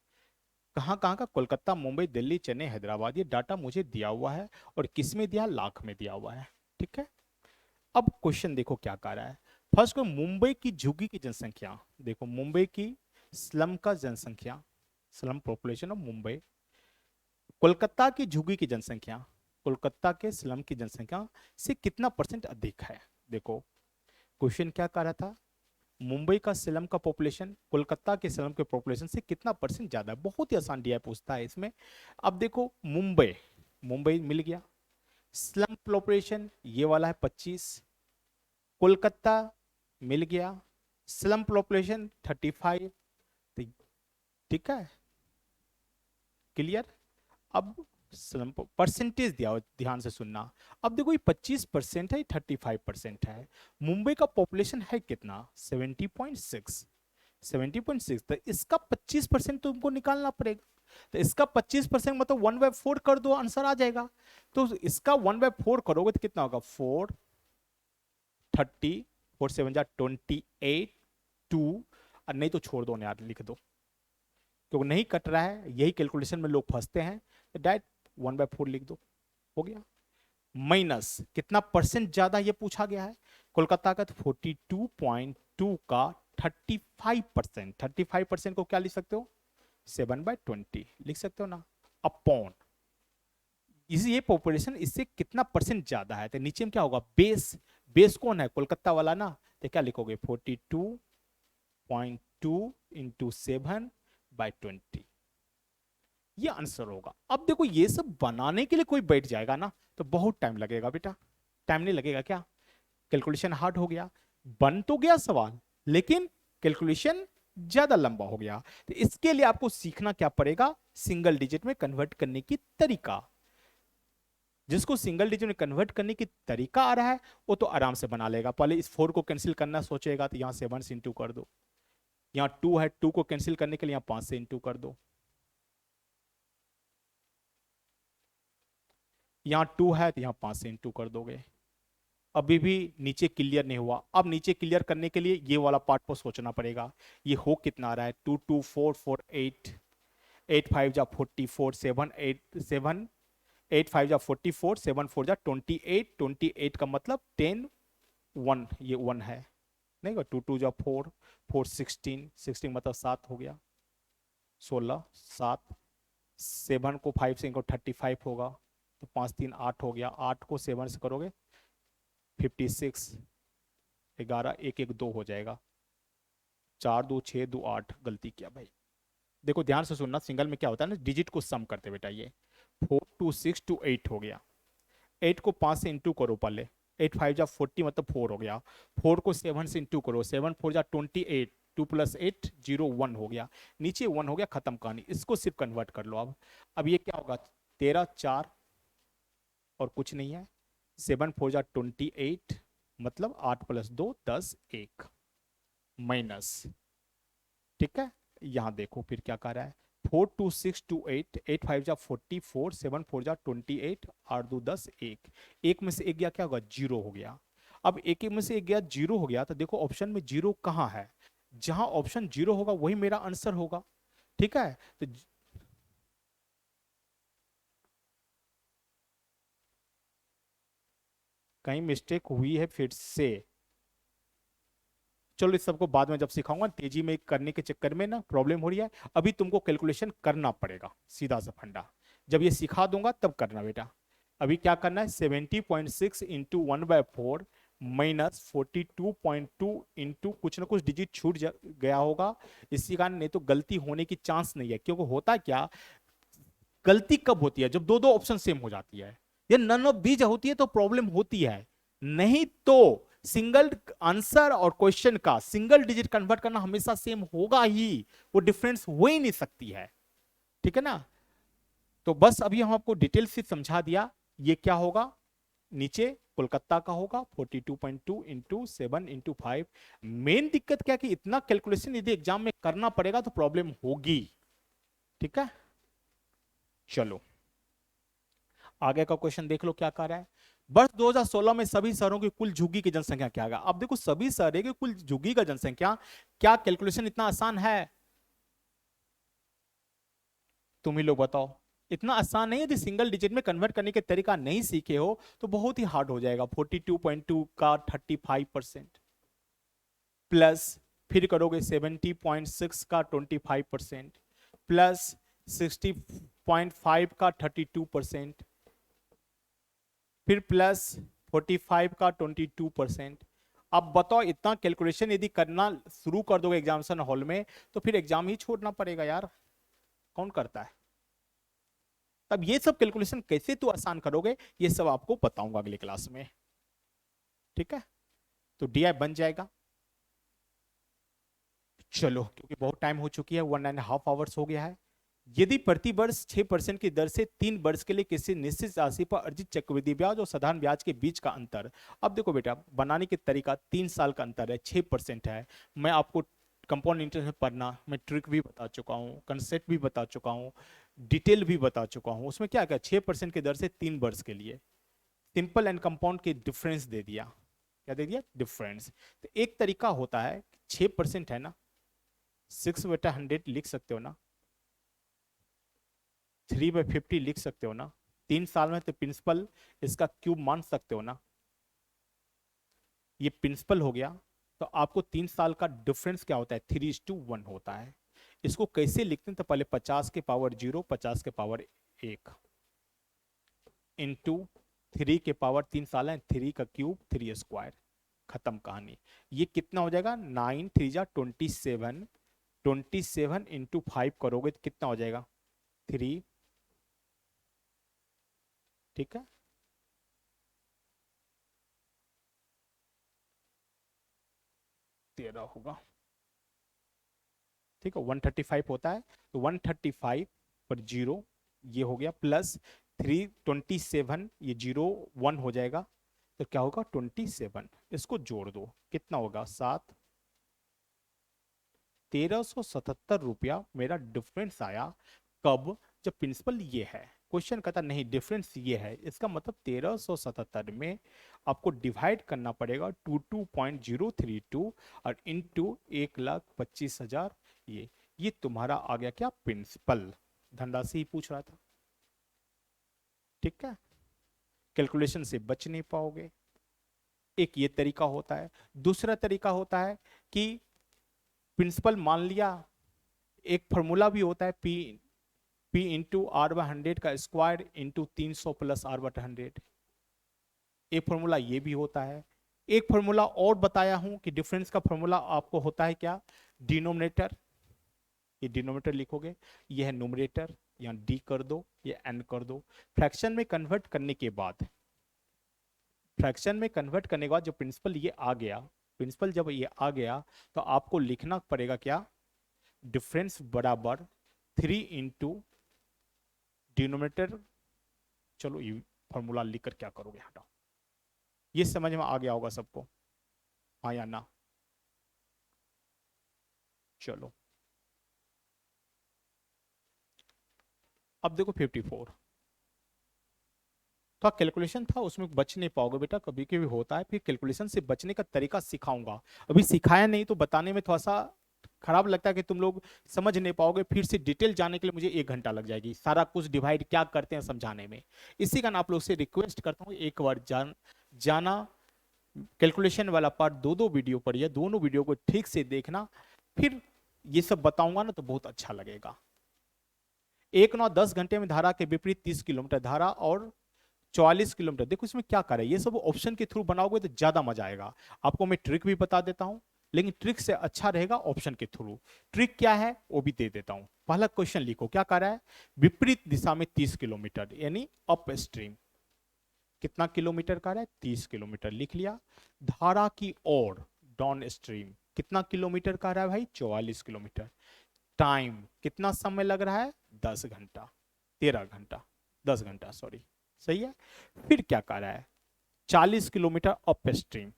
कहाँ कहाँ का, कोलकाता मुंबई दिल्ली चेन्नई हैदराबाद, ये डाटा मुझे दिया हुआ है और किस में दिया, लाख में दिया हुआ है। ठीक है, अब क्वेश्चन देखो क्या कह रहा है। फर्स्ट को मुंबई की झुग्गी की जनसंख्या, देखो मुंबई की स्लम का जनसंख्या, slum population of Mumbai, Kolkata की झुग्गी की जनसंख्या, कोलकाता के स्लम की जनसंख्या से कितना परसेंट अधिक है। देखो क्वेश्चन क्या कह रहा था, मुंबई का स्लम का पॉपुलेशन कोलकाता के स्लम के पॉपुलेशन से कितना परसेंट ज्यादा है। बहुत ही आसान डीआई पूछता है इसमें। अब देखो मुंबई, मुंबई मिल गया, स्लम पॉपुलेशन ये वाला है 25, कोलकाता मिल गया, स्लम पॉपुलेशन 35। ठीक है, क्लियर। अब स्लम परसेंटेज दिया हो, ध्यान से सुनना। अब देखो ये 25% है, 35% है। मुंबई का पॉपुलेशन है कितना 70.6, 70.6, तो इसका 25% तो तुमको निकालना पड़ेगा। तो इसका 25% मतलब 1/4 कर दो, आंसर आ जाएगा। तो इसका 1/4 करोगे तो कितना होगा 4, 30, 4 7 जा 28, 2, और नहीं तो छोड़ दो यार, लिख दो, क्योंकि नहीं कट रहा है, यही कैलकुलेशन में लोग फंसते हैं। तो डायरेक्ट 1/4 लिख दो, हो गया। माइनस कितना परसेंट ज्यादा ये पूछा गया है, कोलकाता का तो 42.2 का 35%, 35% को क्या लिख सकते हो 7/20 लिख सकते हो ना, अपॉन इस ये पॉपुलेशन इससे कितना परसेंट ज्यादा है। तो नीचे में क्या होगा, बेस, बेस कौन है कोलकाता वाला ना, तो क्या लिखोगे 42.2 इंटू 7/20, ये आंसर होगा। अब देखो ये सब बनाने के लिए कोई बैठ जाएगा ना तो बहुत टाइम लगेगा बेटा, टाइम नहीं लगेगा क्या, कैलकुलेशन हार्ड हो गया, बन तो गया सवाल लेकिन कैलकुलेशन ज्यादा लंबा हो गया। तो इसके लिए आपको सीखना क्या पड़ेगा, सिंगल डिजिट में कन्वर्ट करने की तरीका। जिसको सिंगल डिजिट में कन्वर्ट करने की तरीका आ रहा है वो तो आराम से बना लेगा। पहले इस 4 को कैंसिल करना सोचेगा तो यहां 7 से इंटू कर दो, यहां 2 है, 2 को कैंसिल करने के लिए यहां 5 से इंटू कर दो, यहाँ 2 है तो यहाँ 5 से इंटू कर दोगे। अभी भी नीचे क्लियर नहीं हुआ, अब नीचे क्लियर करने के लिए ये वाला पार्ट को सोचना पड़ेगा। ये हो कितना आ रहा है 2 2 4 4 8, 8 5 जा 44, 7 8 7, 8 5 जा 44, 7 4 जा 28, 28 का मतलब 10 1, ये 1 है नहीं, 2 2 जा 4, 4 16, 16 मतलब 7 हो गया, 16 7, 7 को 5 से इनको 35 होगा, तो 5 3 8 हो गया, 8 को 7 से करोगे 56, 11 1 1 2 हो जाएगा, 4 2 6 2 8, गलती किया भाई। देखो ध्यान से सुनना, सिंगल में क्या होता है ना, डिजिट को सम करते बेटा, ये 4 2 6 2 8 हो गया, 8 को 5 से इंटू करो पहले, 8 5 जा 40 मतलब 4 हो गया, 4 को 7 से इंटू करो, 7 4 जा 28, 2 + 8 0 1 हो गया, नीचे 1 हो गया, खत्म कहानी। इसको सिर्फ कन्वर्ट कर लो। अब ये क्या होगा 13 4 और कुछ नहीं है, 7 4 जा 28, मतलब 8 + 2 10 1 माइनस, ठीक है। यहां देखो फिर क्या कर रहा है, 4 2 6 2 8, 8 5 जा 44, 7 4 जा 28, 8 2 10 1, एक में से एक गया, क्या होगा, जीरो हो गया। अब एक में से एक गया, जीरो हो गया, तो देखो ऑप्शन में जीरो कहाँ है, जहां ऑप्शन जीरो होगा वही मेरा आंसर होगा, ठीक है। तो कहीं मिस्टेक हुई है फिर से, चलो इस सबको बाद में जब सिखाऊंगा, तेजी में करने के चक्कर में ना प्रॉब्लम हो रही है। अभी तुमको कैलकुलेशन करना पड़ेगा, सीधा सा फंडा, जब ये सिखा दूंगा तब करना बेटा। अभी क्या करना है, 70.6 इंटू 1/4 माइनस 42.2 इंटू कुछ ना कुछ डिजिट छूट गया होगा, इसी कारण, नहीं तो गलती होने की चांस नहीं है। क्योंकि होता क्या, गलती कब होती है, जब दो दो ऑप्शन सेम हो जाती है, या नन ऑफ दीज होती है तो प्रॉब्लम होती है, नहीं तो सिंगल आंसर और क्वेश्चन का सिंगल डिजिट कन्वर्ट करना हमेशा सेम होगा ही, वो डिफरेंस हो ही नहीं सकती है, ठीक है ना। तो बस अभी हम आपको डिटेल से समझा दिया, ये क्या होगा, नीचे कोलकाता का होगा 42.2 इंटू 7 इंटू 5। मेन दिक्कत क्या कि इतना कैलकुलेशन यदि एग्जाम में करना पड़ेगा तो प्रॉब्लम होगी, ठीक है। चलो आगे का क्वेश्चन देख लो क्या कर रहा है। वर्ष 2016 में सभी शहरों की कुल झुग्गी की जनसंख्या क्या है। अब देखो सभी शहरों की कुल झुग्गी का जनसंख्या, क्या कैलकुलेशन इतना आसान है, तुम ही लोग बताओ। इतना आसान नहीं है, यदि सिंगल डिजिट में कन्वर्ट करने के तरीका नहीं सीखे हो तो बहुत ही हार्ड हो जाएगा। 42.2 का 35% प्लस, फिर करोगे 70.6 का 25% प्लस 60.5 का 32%, फिर प्लस 45 का 22%। अब बताओ इतना कैलकुलेशन यदि करना शुरू कर दोगे एग्जामिनेशन हॉल में तो फिर एग्जाम ही छोड़ना पड़ेगा यार, कौन करता है। तब ये सब कैलकुलेशन कैसे तो आसान करोगे, ये सब आपको बताऊंगा अगले क्लास में, ठीक है। तो डीआई बन जाएगा। चलो क्योंकि बहुत टाइम हो चुकी है, 1.5 आवर्स हो गया है। यदि प्रति वर्ष 6% की दर से 3 वर्ष के लिए किसी निश्चित राशि पर अर्जित चक्रवृद्धि ब्याज और साधारण ब्याज के बीच का अंतर, अब देखो बेटा बनाने के तरीका, 3 साल का अंतर है, 6% है। मैं आपको कंपाउंड इंटरेस्ट में पढ़ना, मैं ट्रिक भी बता चुका हूँ, कंसेप्ट भी बता चुका हूँ, डिटेल भी बता चुका हूँ। उसमें क्या क्या, 6% की दर से 3 वर्ष के लिए सिंपल एंड कंपाउंड के डिफरेंस दे दिया, क्या दे दिया, डिफरेंस। तो एक तरीका होता है, 6% है ना, 6/100 लिख सकते हो ना, 3/50 लिख सकते हो ना, 3 साल में तो प्रिंसिपल इसका क्यूब मान सकते हो ना, ये प्रिंसिपल हो गया। तो आपको 3 साल का डिफरेंस क्या होता है, 3:1 होता है। इसको कैसे लिखते हैं, तो पहले 50 के पावर 0, 50 के पावर 1 इंटू 3 के पावर, 3 साल है, 3 का क्यूब 3 स्क्वायर, खत्म कहानी। ये कितना हो जाएगा, 9 3 जा 27, 27 इंटू 5 करोगे तो कितना हो जाएगा, 3, ठीक है। 13 होगा, ठीक है। 135 होता है, तो 135 पर जीरो ये हो गया, प्लस 327, ये 0 1 हो जाएगा, तो क्या होगा 27, इसको जोड़ दो कितना होगा 7, 1377 रुपया मेरा डिफरेंस आया। कब, जब प्रिंसिपल ये है, क्वेश्चन कहता नहीं डिफरेंस ये है, इसका मतलब 1377 में आपको डिवाइड करना पड़ेगा 22.032 और इंटू 1,25,000, ये तुम्हारा आ गया क्या, प्रिंसिपल। धनराशि ही पूछ रहा था, ठीक है। कैलकुलेशन से बच नहीं पाओगे। एक ये तरीका होता है, दूसरा तरीका होता है कि प्रिंसिपल मान लिया, एक फॉर्मूला भी होता है, P/R/100 का स्क्वायर इंटू 300 प्लस R/100, एक फॉर्मूला ये भी होता है। एक फॉर्मूला और बताया हूं कि डिफरेंस का फॉर्मूला आपको होता है क्या, डिनोमिनेटर, ये डिनोमिनेटर लिखोगे, ये है नोमिनेटर, यहाँ डी कर दो, ये एन कर दो। फ्रैक्शन में कन्वर्ट करने के बाद, फ्रैक्शन में कन्वर्ट करने के बाद जो प्रिंसिपल ये आ गया, प्रिंसिपल जब ये आ गया तो आपको लिखना पड़ेगा क्या, डिफरेंस बराबर 3 इंटू डिनोमिनेटर चलो ये फॉर्मूला लिखकर क्या करोगे, हटाओ। ये समझ में आ गया होगा सबको, हाँ या ना? चलो अब देखो 54 तो कैलकुलेशन था, उसमें बच नहीं पाओगे बेटा, कभी कभी होता है। फिर कैलकुलेशन से बचने का तरीका सिखाऊंगा, अभी सिखाया नहीं तो बताने में थोड़ा सा खराब लगता है कि तुम लोग समझ नहीं पाओगे। फिर से डिटेल जाने के लिए मुझे 1 घंटा लग जाएगी, सारा कुछ डिवाइड क्या करते हैं समझाने में। इसी कारण आप लोग से रिक्वेस्ट करता हूँ एक बार जाना कैलकुलेशन वाला पार्ट, दो दो वीडियो पढ़िए, दोनों वीडियो को ठीक से देखना, फिर ये सब बताऊंगा ना तो बहुत अच्छा लगेगा। 1 9 10 घंटे में धारा के विपरीत 30 किलोमीटर धारा और 44 किलोमीटर। देखो इसमें क्या करे, ये सब ऑप्शन के थ्रू बनाओगे तो ज्यादा मजा आएगा। आपको मैं ट्रिक भी बता देता हूं, लेकिन ट्रिक से अच्छा रहेगा ऑप्शन के थ्रू। ट्रिक क्या है वो भी दे देता हूं। पहला क्वेश्चन लिखो, क्या कर रहा है, विपरीत दिशा में 30 किलोमीटर यानी अप स्ट्रीम। कितना किलोमीटर का रहा है, 30 किलोमीटर लिख लिया। धारा की ओर डाउन स्ट्रीम कितना किलोमीटर का रहा है भाई, 44 किलोमीटर। टाइम कितना समय लग रहा है, 10 घंटा, 13 घंटा, 10 घंटा सॉरी, सही है। फिर क्या कर रहा है, 40 किलोमीटर अप स्ट्रीम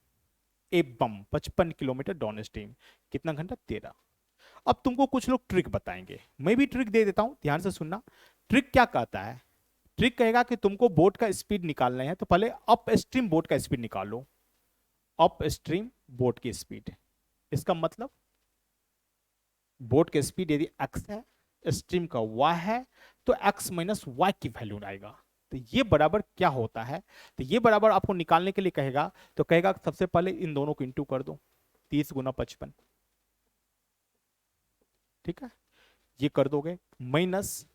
एवं 55 किलोमीटर डाउन स्ट्रीम, कितना घंटा, 13। अब तुमको कुछ लोग ट्रिक बताएंगे, मैं भी ट्रिक दे देता हूं, ध्यान से सुनना। ट्रिक क्या कहता है, ट्रिक कहेगा कि तुमको बोट का स्पीड निकालना है तो पहले अप स्ट्रीम बोट का स्पीड निकालो। अप स्ट्रीम बोट की स्पीड, इसका मतलब बोट की स्पीड यदि x है, स्ट्रीम का y है, तो x माइनस वाई की वैल्यू आएगा। तो ये बराबर क्या होता है, तो ये बराबर आपको निकालने के लिए कहेगा, तो कहेगा सबसे पहले इन दोनों को इंटू कर दो, 30 गुना 55, ठीक है, ये कर दोगे माइनस,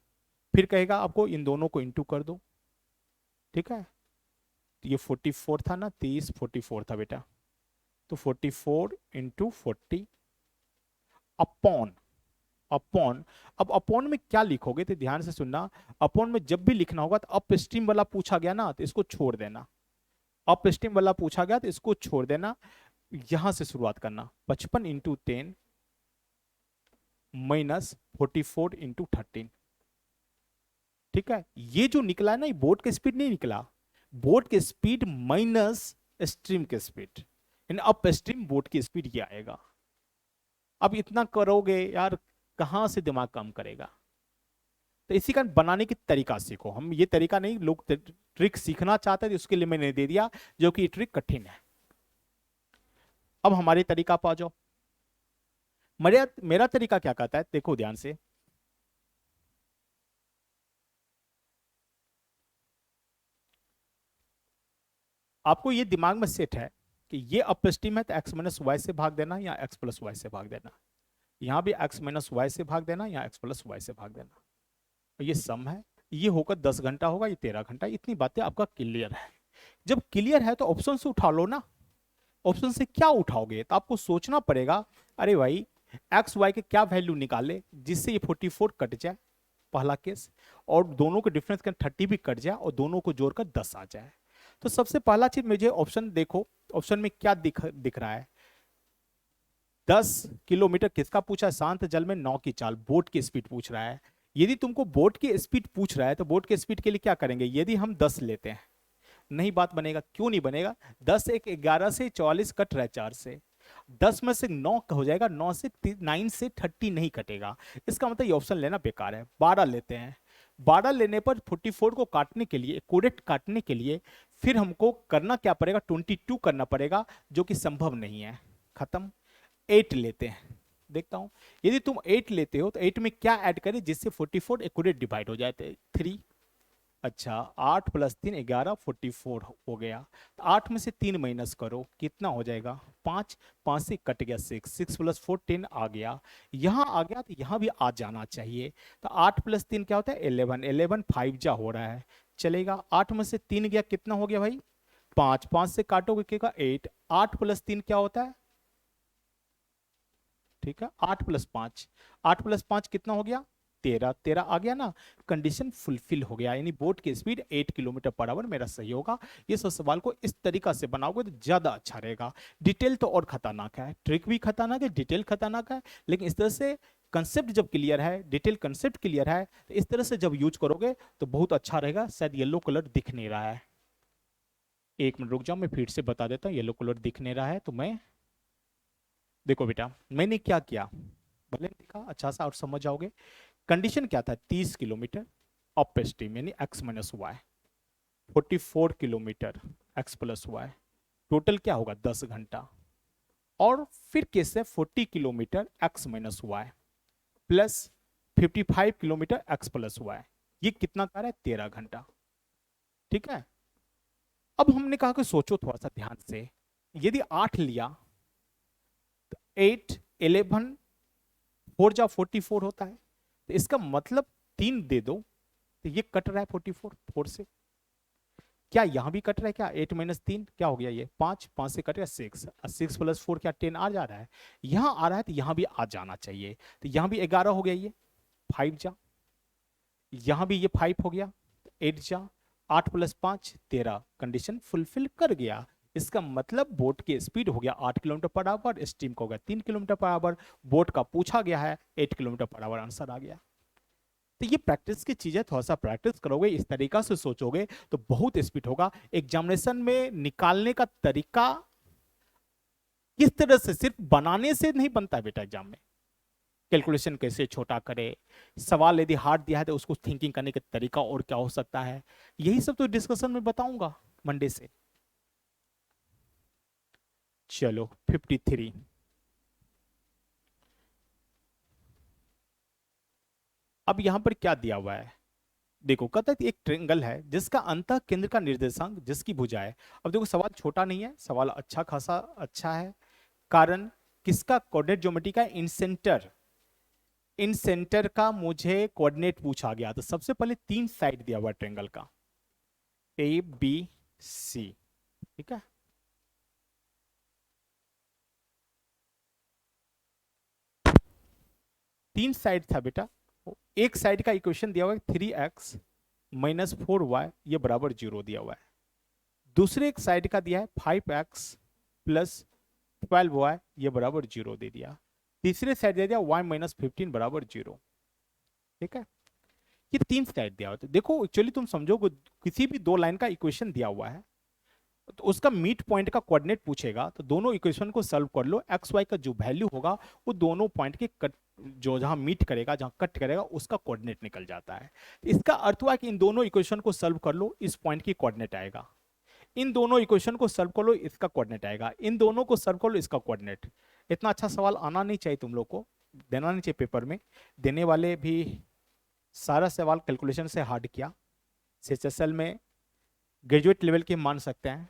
फिर कहेगा आपको इन दोनों को इंटू कर दो, ठीक है। तो ये 44 था ना, 30 44 था बेटा, तो 44 इंटू 40 अपॉन, अपॉन। अब अपॉन में क्या लिखोगे तो ध्यान से सुनना, अपॉन में जब भी लिखना होगा तो अप स्ट्रीम वाला पूछा गया ना तो इसको छोड़ देना, अप स्ट्रीम वाला पूछा गया तो इसको छोड़ देना, यहां से शुरुआत करना, 55 इंटू 10 माइनस 44 इंटू 13, ठीक है। ये जो निकला है ना, ये बोट के स्पीड नहीं निकला, बोट के स्पीड माइनस स्ट्रीम के स्पीड, यानी अप स्ट्रीम बोट की स्पीड ये आएगा। अब इतना करोगे यार, कहां से दिमाग काम करेगा, तो इसी का बनाने की तरीका सीखो। हम ये तरीका नहीं, लोग ट्रिक सीखना चाहते थे उसके लिए मैंने दे दिया, जो कि ट्रिक कठिन है। अब हमारे तरीका पर आ जाओ। मेरा तरीका क्या कहता है, देखो ध्यान से, आपको ये दिमाग में सेट है कि ये अप स्ट्रीम है तो एक्स माइनस वाई से भाग देना या एक्स प्लस वाई से भाग देना, यहां भी एक्स माइनस वाई से भाग देना या एक्स प्लस वाई से भाग देना। ये सम है, ये होकर 10 घंटा होगा, ये 13 घंटा, इतनी बातें आपका क्लियर है। जब क्लियर है तो ऑप्शन से उठा लो ना। ऑप्शन से क्या उठाओगे, तो आपको सोचना पड़ेगा, अरे भाई एक्स वाई के क्या वैल्यू निकाले जिससे ये 44 कट जाए, पहला केस, और दोनों के डिफरेंस का 30 भी कट जाए और दोनों को जोड़कर 10 आ जाए। तो सबसे पहला चीज मुझे ऑप्शन देखो, ऑप्शन में क्या दिख रहा है, 10 किलोमीटर किसका पूछा है, शांत जल में 9 की चाल, बोट की स्पीड पूछ रहा है। यदि तुमको बोट की स्पीड पूछ रहा है तो बोट की स्पीड के लिए क्या करेंगे, यदि हम 10 लेते हैं, नहीं बात बनेगा, क्यों नहीं बनेगा, 10 एक 11 से 44 कट रहा है 4 से, 10 में से 9 हो जाएगा, 9 से 9 से 30 नहीं कटेगा, इसका मतलब ये ऑप्शन लेना बेकार है। 12 लेते हैं, 12 लेने पर 44 को काटने के लिए, एक्यूरेट काटने के लिए फिर हमको करना क्या पड़ेगा, 22 करना पड़ेगा, जो कि संभव नहीं है, खत्म। 8 लेते हैं, देखता हूं, यदि तुम 8 लेते हो तो 8 में क्या ऐड करें जिससे 44 एक्यूरेट डिवाइड हो जाए, 3, अच्छा 8 प्लस 3 11 44 हो गया, तो 8 में से 3 माइनस करो, कितना हो जाएगा 5, 5 से कट गया 6, 6 प्लस 4 10 आ गया, यहाँ आ गया तो यहाँ भी आ जाना चाहिए। तो 8 प्लस 3 क्या होता है 11, 11 5 जा हो रहा है, चलेगा। 8 में से 3 गया, कितना हो गया भाई 5, 5 से काटोगे क्या 8, 8 प्लस 3 क्या होता है, ठीक है 8 प्लस 5, 8 प्लस 5 कितना हो गया 13, 13 आ गया ना, कंडीशन फुलफिल हो गया, यानी बोट की स्पीड 8 किलोमीटर पर आवर मेरा सही होगा। ये सब सवाल को इस तरीका से बनाओगे तो ज्यादा अच्छा रहेगा। डिटेल तो और खतरनाक है, ट्रिक भी खतरनाक है, डिटेल खतरनाक है, लेकिन इस तरह से कंसेप्ट जब क्लियर है, डिटेल कंसेप्ट क्लियर है, तो इस तरह से जब यूज करोगे तो बहुत अच्छा रहेगा। शायद येलो कलर दिख नहीं रहा है, एक मिनट रुक जाओ, मैं फिर से बता देता हूँ। येलो कलर दिख नहीं रहा है तो मैं, देखो बेटा मैंने क्या किया, भले दिखा अच्छा सा और समझ जाओगे। कंडीशन क्या था, 30 किलोमीटर अप स्ट्रीम यानी x minus Y, 44 kilometre x plus Y, total क्या होगा 10 घंटा। और फिर केस है 40 kilometre x minus Y plus 55 kilometre x plus Y, ये कितना कर रहा है 13 घंटा। ठीक है, अब हमने कहा कि सोचो थोड़ा सा ध्यान से, यदि 8 लिया तो 8 11 4 जा 44 होता है, तो इसका मतलब 3 दे दो तो ये कट रहा है 44 4 से। क्या यहां भी कट रहा है क्या, 8 माइनस 3 क्या हो गया, ये 5 5 से कट गया 6, 6 प्लस 4 क्या 10 आ जा रहा है, यहां आ रहा है तो यहां भी आ जाना चाहिए। तो यहां भी 11 हो गया, ये 5 जा, यहां भी ये 5 हो गया 8 जा, 8 प्लस 5 13, कंडीशन फुलफिल कर गया। इसका मतलब बोट की स्पीड हो गया 8 किलोमीटर पर आवर, स्टीम का हो गया 3 किलोमीटर पर आवर, बोट का पूछा गया है 8 किलोमीटर पर आवर, आंसर आ गया। तो ये प्रैक्टिस की चीजें, थोड़ा सा प्रैक्टिस करोगे, इस तरीका से सोचोगे तो बहुत स्पीड होगा। एग्जामिनेशन में निकालने का तरीका किस तरह से, सिर्फ बनाने से नहीं बनता है बेटा। एग्जाम में कैलकुलेशन कैसे छोटा करे, सवाल यदि हार्ड दिया है तो उसको थिंकिंग करने का तरीका और क्या हो सकता है, यही सब तो डिस्कशन में बताऊंगा मंडे से। चलो 53, अब यहां पर क्या दिया हुआ है, देखो कहता है एक ट्रेंगल है जिसका अंतः केंद्र का निर्देशांक जिसकी भुजा है। अब देखो सवाल छोटा नहीं है, सवाल अच्छा खासा अच्छा है। कारण किसका कोऑर्डिनेट ज्योमेट्री का, इन सेंटर, इन सेंटर का मुझे कोऑर्डिनेट पूछा गया। तो सबसे पहले 3 साइड दिया हुआ ट्रेंगल का, ए बी सी, ठीक है। तीन साइड था बेटा, एक साइड का इक्वेशन दिया हुआ है 3x माइनस 4y ये बराबर 0 दिया हुआ है। दूसरे एक साइड का दिया है 5x प्लस 12y ये बराबर 0 दे दिया। तीसरे साइड दे दिया y माइनस 15 बराबर 0। ठीक है, ये 3 साइड दिया हुआ है। तो देखो एक्चुअली तुम समझोगे, किसी भी 2 लाइन का इक्वेशन दिया हुआ है तो उसका मीट पॉइंट का कोऑर्डिनेट पूछेगा, तो दोनों इक्वेशन को सॉल्व कर लो, एक्स वाई का जो वैल्यू होगा वो दोनों पॉइंट के कट, जो जहां मीट करेगा जहां कट करेगा उसका कोऑर्डिनेट निकल जाता है। इसका अर्थ हुआ कि इन दोनों इक्वेशन को सॉल्व कर लो, इस पॉइंट की कोऑर्डिनेट आएगा। इन दोनों इक्वेशन को सॉल्व कर लो, इसका कोऑर्डिनेट आएगा। इन दोनों को सॉल्व कर लो, इसका कोऑर्डिनेट। इतना अच्छा सवाल आना नहीं चाहिए तुम लोग को, देना नहीं चाहिए पेपर में। देने वाले भी सारा सवाल कैलकुलेशन से हार्ड किया, सीएचएसएल में ग्रेजुएट लेवल के मान सकते हैं,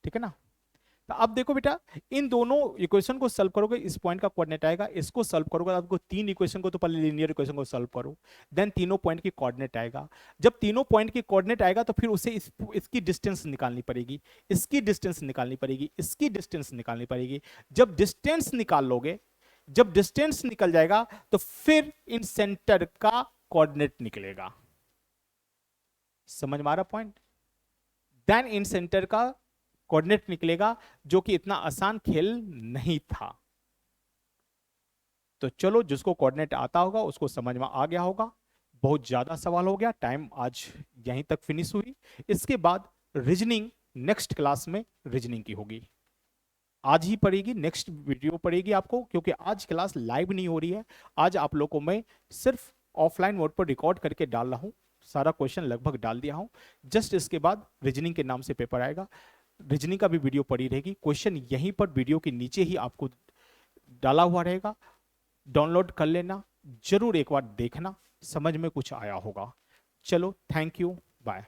ठीक है ना। तो अब देखो बेटा, इन दोनों इक्वेशन को सॉल्व करोगे, इस पॉइंट का कोऑर्डिनेट आएगा, इसको सॉल्व करोगे, आपको 3 इक्वेशन को तो पहले लीनियर इक्वेशन को सॉल्व करो, देन तीनों पॉइंट की कोऑर्डिनेट आएगा। जब तीनों पॉइंट की कोऑर्डिनेट आएगा तो फिर उसे इसकी डिस्टेंस निकालनी पड़ेगी, इसकी डिस्टेंस निकालनी पड़ेगी, इसकी डिस्टेंस निकालनी पड़ेगी। जब डिस्टेंस निकाल लोगे, जब डिस्टेंस निकल जाएगा तो फिर इन सेंटर का कोऑर्डिनेट निकलेगा। समझ में आ रहा पॉइंट? देन इन सेंटर का कोऑर्डिनेट निकलेगा, जो कि इतना आसान खेल नहीं था। तो चलो, जिसको कोऑर्डिनेट आता होगा उसको समझ में आ गया होगा। बहुत ज्यादा सवाल हो गया, टाइम आज यहीं तक फिनिश हुई। इसके बाद रीजनिंग नेक्स्ट क्लास में रीजनिंग की होगी, आज ही पड़ेगी, नेक्स्ट वीडियो पड़ेगी आपको, क्योंकि आज क्लास लाइव नहीं हो रही है। आज आप लोगों को मैं सिर्फ ऑफलाइन मोड पर रिकॉर्ड करके डाल रहा हूं, सारा क्वेश्चन लगभग डाल दिया हूं। जस्ट इसके बाद रीजनिंग के नाम से पेपर आएगा, रीजनिंग का भी वीडियो पड़ी रहेगी, क्वेश्चन यहीं पर वीडियो के नीचे ही आपको डाला हुआ रहेगा, डाउनलोड कर लेना, जरूर एक बार देखना, समझ में कुछ आया होगा। चलो, थैंक यू, बाय।